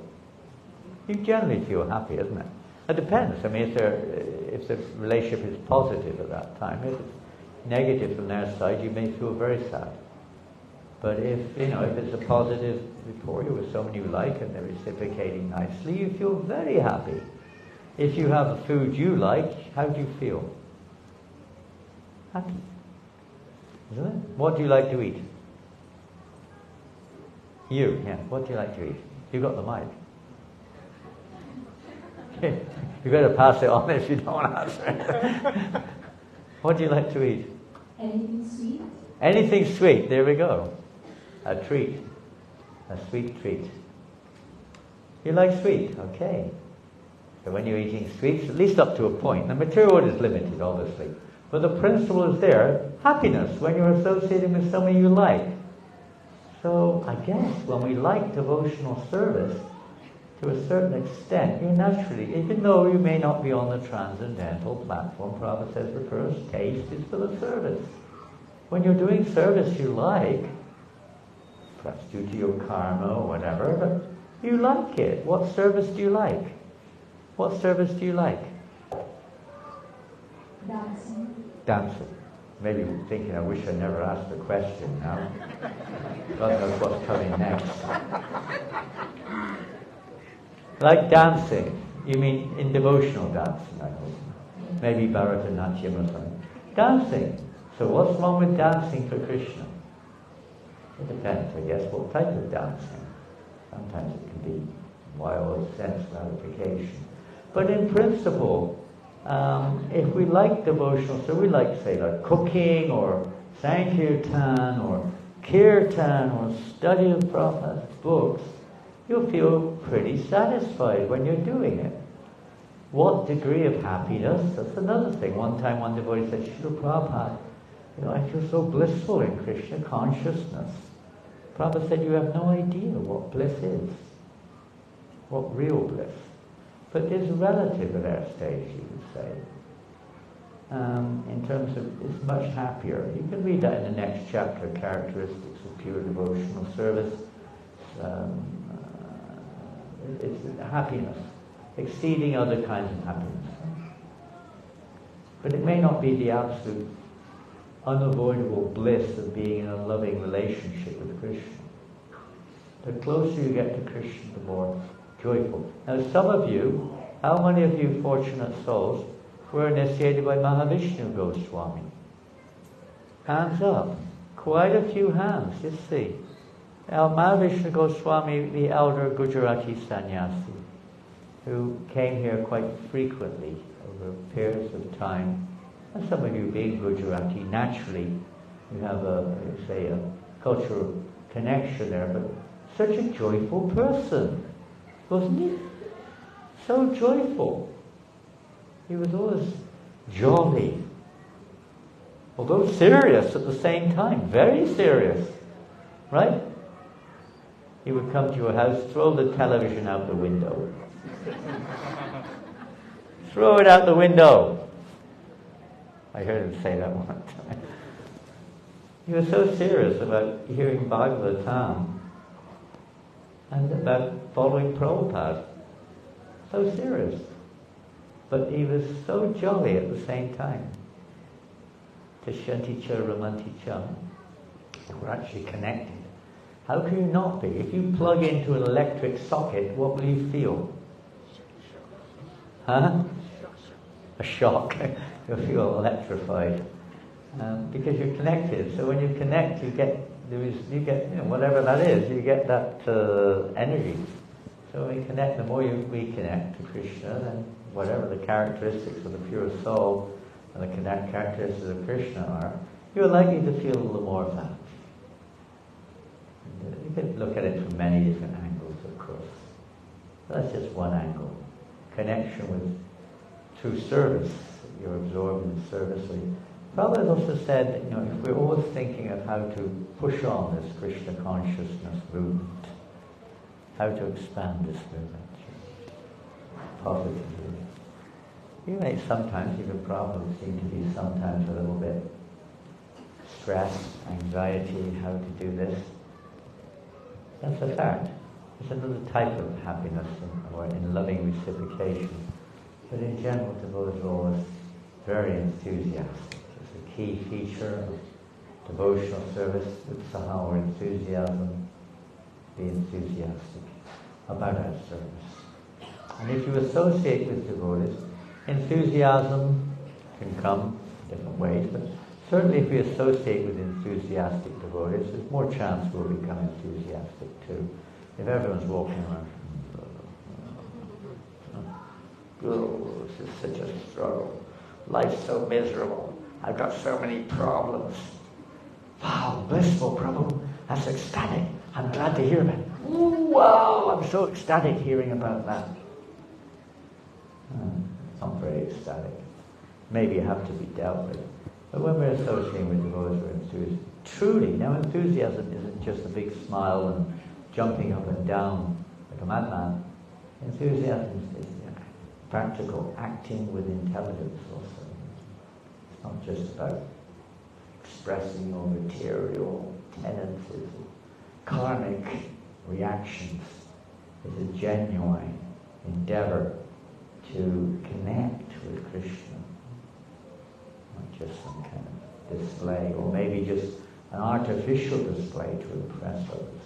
You generally feel happy, isn't it? It depends. I mean, if the relationship is positive at that time, if it's negative from their side, you may feel very sad. But if it's a positive rapport, you're with someone you like and they're reciprocating nicely, you feel very happy. If you have a food you like, how do you feel? Happy. Isn't it? What do you like to eat? You, yeah. What do you like to eat? You got the mic. You better pass it on if you don't want to answer it. What do you like to eat? Anything sweet? Anything sweet, there we go. A treat. A sweet treat. You like sweet? Okay. So when you're eating sweets, at least up to a point, the material is limited, obviously. But the principle is there, happiness, when you're associating with someone you like. So I guess when we like devotional service, to a certain extent, you naturally, even though you may not be on the transcendental platform, Prabhupada says the first taste is for the service. When you're doing service you like, perhaps due to your karma or whatever, but you like it. What service do you like? What service do you like? Dancing. Dancing. Maybe you're thinking, I wish I never asked the question now. God knows what's coming next. Like dancing. You mean in devotional dancing, I hope. Maybe Bharatanatyam or something. Dancing. So what's wrong with dancing for Krishna? It depends, I guess, what type of dancing. Sometimes it can be wild sense gratification. But in principle, if we like devotional, so we like, say, like cooking or Sankirtan or Kirtan or study of Prabhupada's books, you'll feel pretty satisfied when you're doing it. What degree of happiness? That's another thing. One time one devotee said, Srila Prabhupada, I feel so blissful in Krishna consciousness. Prabhupada said, you have no idea what bliss is. What real bliss. But it's relative at our stage, you could say. In terms of, it's much happier. You can read that in the next chapter, Characteristics of Pure Devotional Service. It's happiness, exceeding other kinds of happiness. But it may not be the absolute unavoidable bliss of being in a loving relationship with Krishna. The closer you get to Krishna, the more joyful. Now some of you, how many of you fortunate souls were initiated by Mahavishnu Goswami? Hands up. Quite a few hands, you see. Now Mahavishnu Goswami, the elder Gujarati sannyasi, who came here quite frequently over periods of time. And some of you being Gujarati, naturally you have a cultural connection there, but such a joyful person, wasn't he? So joyful. He was always jolly, although serious at the same time, very serious, right? He would come to your house, throw the television out the window. Throw it out the window. I heard him say that one time. He was so serious about hearing Bhagavatam and about following Prabhupada. So serious. But he was so jolly at the same time. Tashanti cha ramanti cha. We're actually connected. How can you not be? If you plug into an electric socket, what will you feel? Huh? A shock. You'll feel electrified. Because you're connected. So when you connect, you get whatever that is, you get that energy. So when we connect, the more we connect to Krishna, then whatever the characteristics of the pure soul and the characteristics of Krishna are, you're likely to feel a little more of that. You can look at it from many different angles, of course. But that's just one angle. Connection with, through service. You're absorbed in service. Prabhupada also said, if we're always thinking of how to push on this Krishna consciousness movement, how to expand this movement positively. You may sometimes, even Prabhupada seem to be sometimes a little bit stress, anxiety, how to do this. That's a fact. It's another type of happiness or in loving reciprocation. But in general, devotees are always very enthusiastic. It's a key feature of devotional service. Utsaha or enthusiasm. Be enthusiastic about our service. And if you associate with devotees, enthusiasm can come in different ways, but certainly if we associate with enthusiastic devotees, there's more chance we'll become enthusiastic too. If everyone's walking around, oh, this is such a struggle. Life's so miserable. I've got so many problems. Wow, blissful Prabhu. That's ecstatic. I'm glad to hear about it. Ooh, wow, I'm so ecstatic hearing about that. Not very ecstatic. Maybe you have to be dealt with. But when we're associating with devotees or enthusiasm, truly, now enthusiasm isn't just a big smile and jumping up and down like a madman. Enthusiasm is practical, acting with intelligence also. It's not just about expressing your material tendencies, karmic reactions. It's a genuine endeavor to connect with Krishna. Not just some kind of display, or maybe just an artificial display to impress others.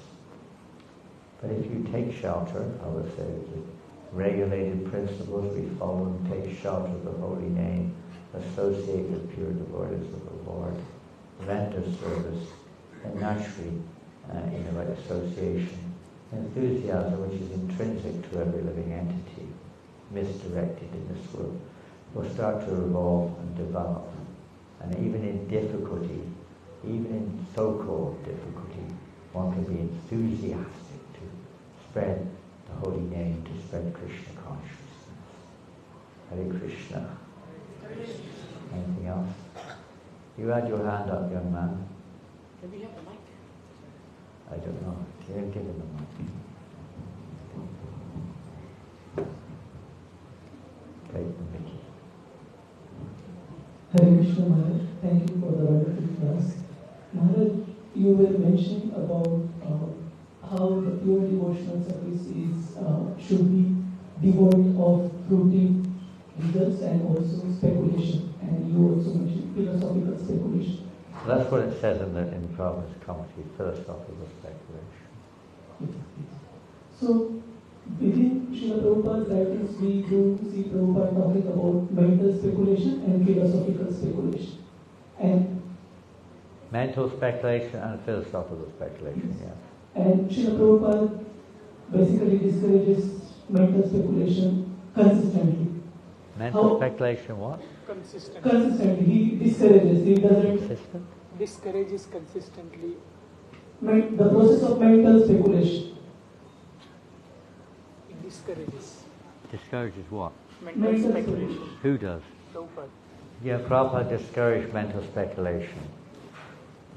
But if you take shelter, I would say, with regulated principles, we follow and take shelter of the holy name, associate with pure devotees of the Lord, render service, and naturally, in the right association, enthusiasm, which is intrinsic to every living entity, misdirected in this world, will start to evolve and develop. And even in difficulty, even in so-called difficulty, one can be enthusiastic to spread the holy name, to spread Krishna consciousness. Hare Krishna. Anything else? You had your hand up, young man. Can we have the mic? I don't know. Give him the mic. Take the Mickey. Hare Krishna Maharaj, thank you for the wonderful class. Maharaj, you were mentioning about how the pure devotional service should be devoid of fruitive results and also speculation. And you also mentioned philosophical speculation. That's what it says in Prabhupada's commentary, philosophical speculation. So, within Srila Prabhupada's writings, we do see Prabhupada talking about mental speculation and philosophical speculation. And mental speculation and philosophical speculation, yes. And Srila Prabhupada basically discourages mental speculation consistently. Mental speculation what? Consistently. He discourages. He doesn't. Consistent? Discourages consistently. The process of mental speculation. It discourages. Discourages what? Mental speculation. Who does? Prabhupada. Yeah, Prabhupada discouraged mental speculation.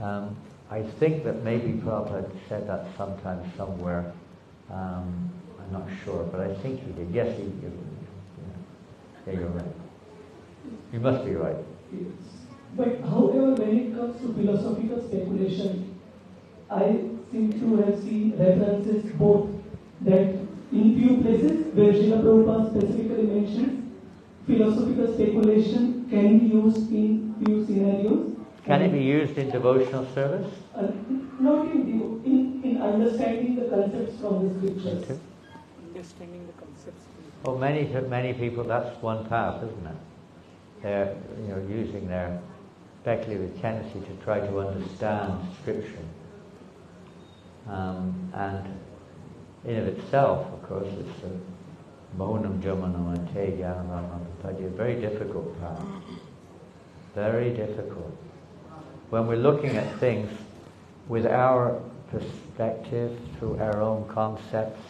I think that maybe Prabhupada said that sometime somewhere. I'm not sure, but I think he did. Yes, yeah, you're right. You must be right. Yes. But however, when it comes to philosophical speculation, I seem to have seen references both that in few places where Srila Prabhupada specifically mentions philosophical speculation can be used in few scenarios. Can it be used in devotional service? Not in understanding the concepts from the scriptures. Understanding the concepts. Well, many people, that's one path, isn't it? They're using their speculative tendency to try to understand scripture. And in of itself, of course, it's a Mohunam Jamanam and Te Gyanam, a very difficult path. Very difficult. When we're looking at things with our perspective, through our own concepts,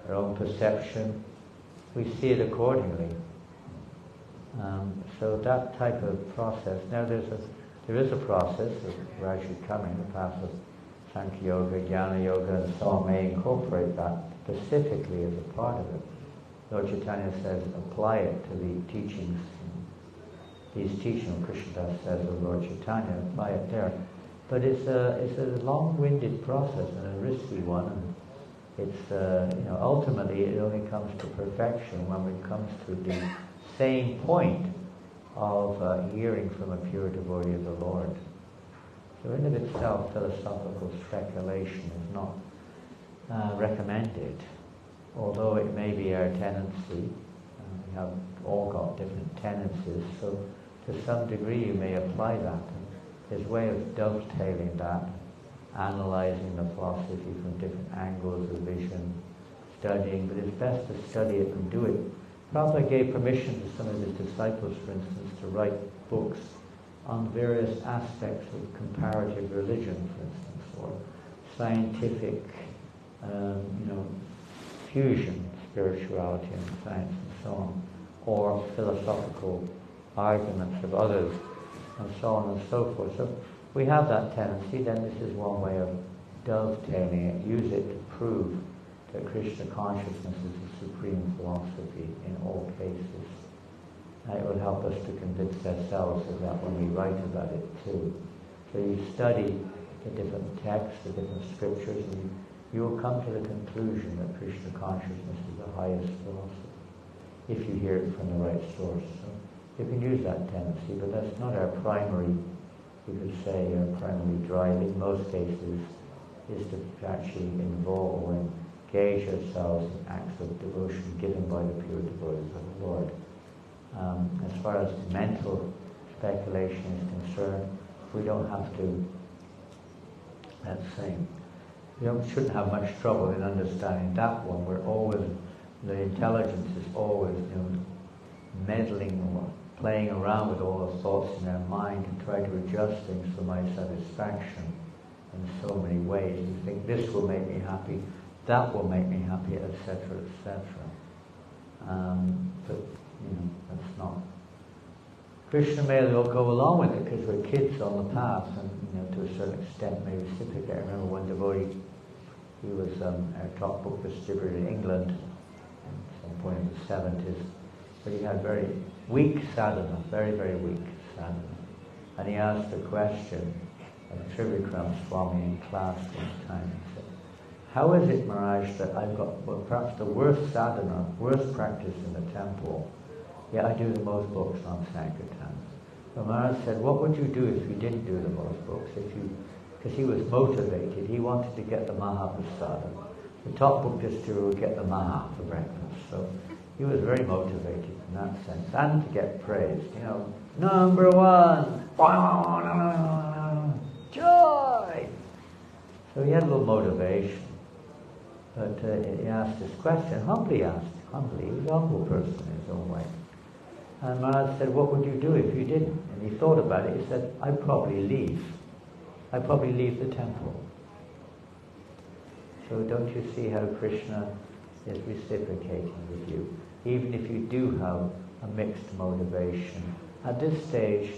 our own perception, we see it accordingly. So that type of process. Now there is a process of gradually coming, the path of Sankhya Yoga, Jnana Yoga, and so on may incorporate that specifically as a part of it. Lord Chaitanya says, apply it to the teachings these teachings, Krishnadas says, of Lord Chaitanya, apply it there. But it's a long-winded process and a risky one. And it's ultimately it only comes to perfection when it comes to the same point of hearing from a pure devotee of the Lord. So in of itself, philosophical speculation is not recommended, although it may be our tendency. We have all got different tendencies, so to some degree you may apply that. There's a way of dovetailing that, analysing the philosophy from different angles of vision, studying, but it's best to study it and do it. Prabhupada gave permission to some of his disciples, for instance, to write books on various aspects of comparative religion, for instance, or scientific, fusion, spirituality and science and so on, or philosophical arguments of others, and so on and so forth. So we have that tendency, then this is one way of dovetailing it, use it to prove that Krishna consciousness is the supreme philosophy in all cases. It will help us to convince ourselves of that when we write about it too. So you study the different texts, the different scriptures, and you will come to the conclusion that Krishna consciousness is the highest philosophy, if you hear it from the right source. So you can use that tendency, but that's not our primary, you could say, our primary drive in most cases, is to actually involve or engage ourselves in acts of devotion given by the pure devotees of the Lord. As far as mental speculation is concerned, we don't have to, let's say, shouldn't have much trouble in understanding that one. We're always, the intelligence is always meddling or playing around with all the thoughts in our mind and try to adjust things for my satisfaction in so many ways. You think this will make me happy, that will make me happy, etc., etc. But that's not. Krishna may well go along with it because we're kids on the path, and to a certain extent may reciprocate. I remember one devotee, he was our top book distributor in England at some point in the 70s, but he had very weak sadhana, very, very weak sadhana. And he asked a question of Trivikram Swami in class one time. He said, how is it, Maharaj, that I've got perhaps the worst sadhana, worst practice in the temple, yet I do the most books on Sankirtan? So Maharaj said, what would you do if you didn't do the most books? Because he was motivated, he wanted to get the Mahaprasada. The top book distributor would get the Maha for breakfast. So he was very motivated in that sense, and to get praised. Number one, joy! So he had a little motivation. But he asked this question, humbly asked, humbly, he was a humble person in his own way. And Maharaj said, what would you do if you didn't? And he thought about it, he said, I'd probably leave. I'd probably leave the temple. So don't you see how Krishna is reciprocating with you? Even if you do have a mixed motivation. At this stage,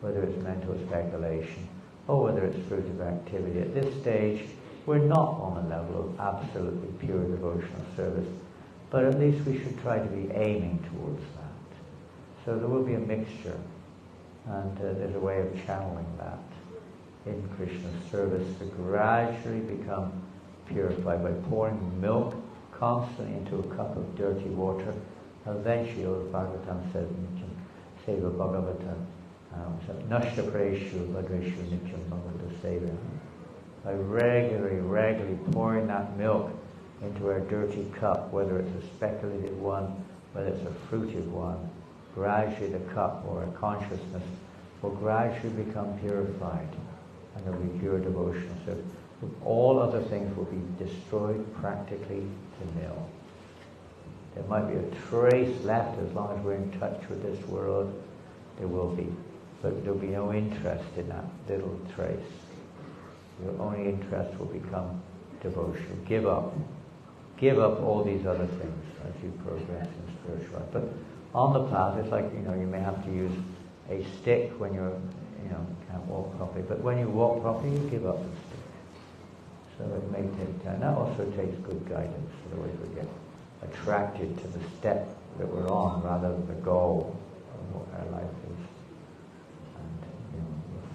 whether it's mental speculation or whether it's fruit of activity, at this stage, we're not on a level of absolutely pure devotional service, but at least we should try to be aiming towards that. So there will be a mixture, and there's a way of channeling that in Krishna's service to gradually become purified by pouring milk constantly into a cup of dirty water. Eventually, Lord Bhagavatam says, Seva Bhagavata, Nashta Preshu, Vadreshu, Nityam Bhagavata Seva. By regularly pouring that milk into our dirty cup, whether it's a speculative one, whether it's a fruitive one, gradually the cup or our consciousness will gradually become purified, and there will be pure devotion. So all other things will be destroyed practically to nil. There might be a trace left as long as we're in touch with this world. There will be, but there will be no interest in that little trace. Your only interest will become devotion. Give up all these other things as you progress in spiritual life. But on the path, it's like, you may have to use a stick when you're, can't walk properly. But when you walk properly, you give up the stick. So it may take time. That also takes good guidance, otherwise we get attracted to the step that we're on rather than the goal of what our life is.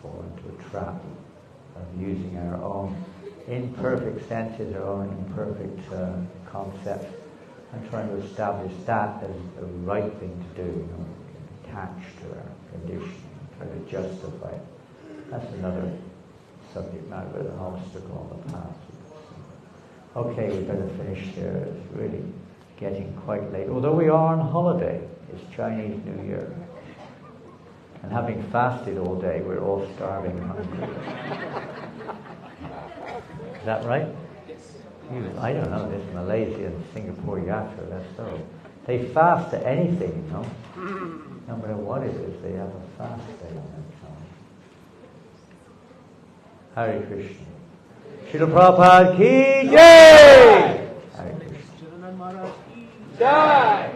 fall into a trap of using our own imperfect senses, our own imperfect concepts, and trying to establish that as the right thing to do, attached to our condition, try to justify it. That's another subject matter, an obstacle on the path. Okay, we better finish there. It's really getting quite late. Although we are on holiday, it's Chinese New Year. And having fasted all day, we're all starving and hungry. Is that right? I don't know, this Malaysia and Singapore yatra, that's so. They fast to anything, you know. No matter what it is, they have a fast day on that time. Hare Krishna. Srila Prabhupada ki jai! Hare Krishna. Jai.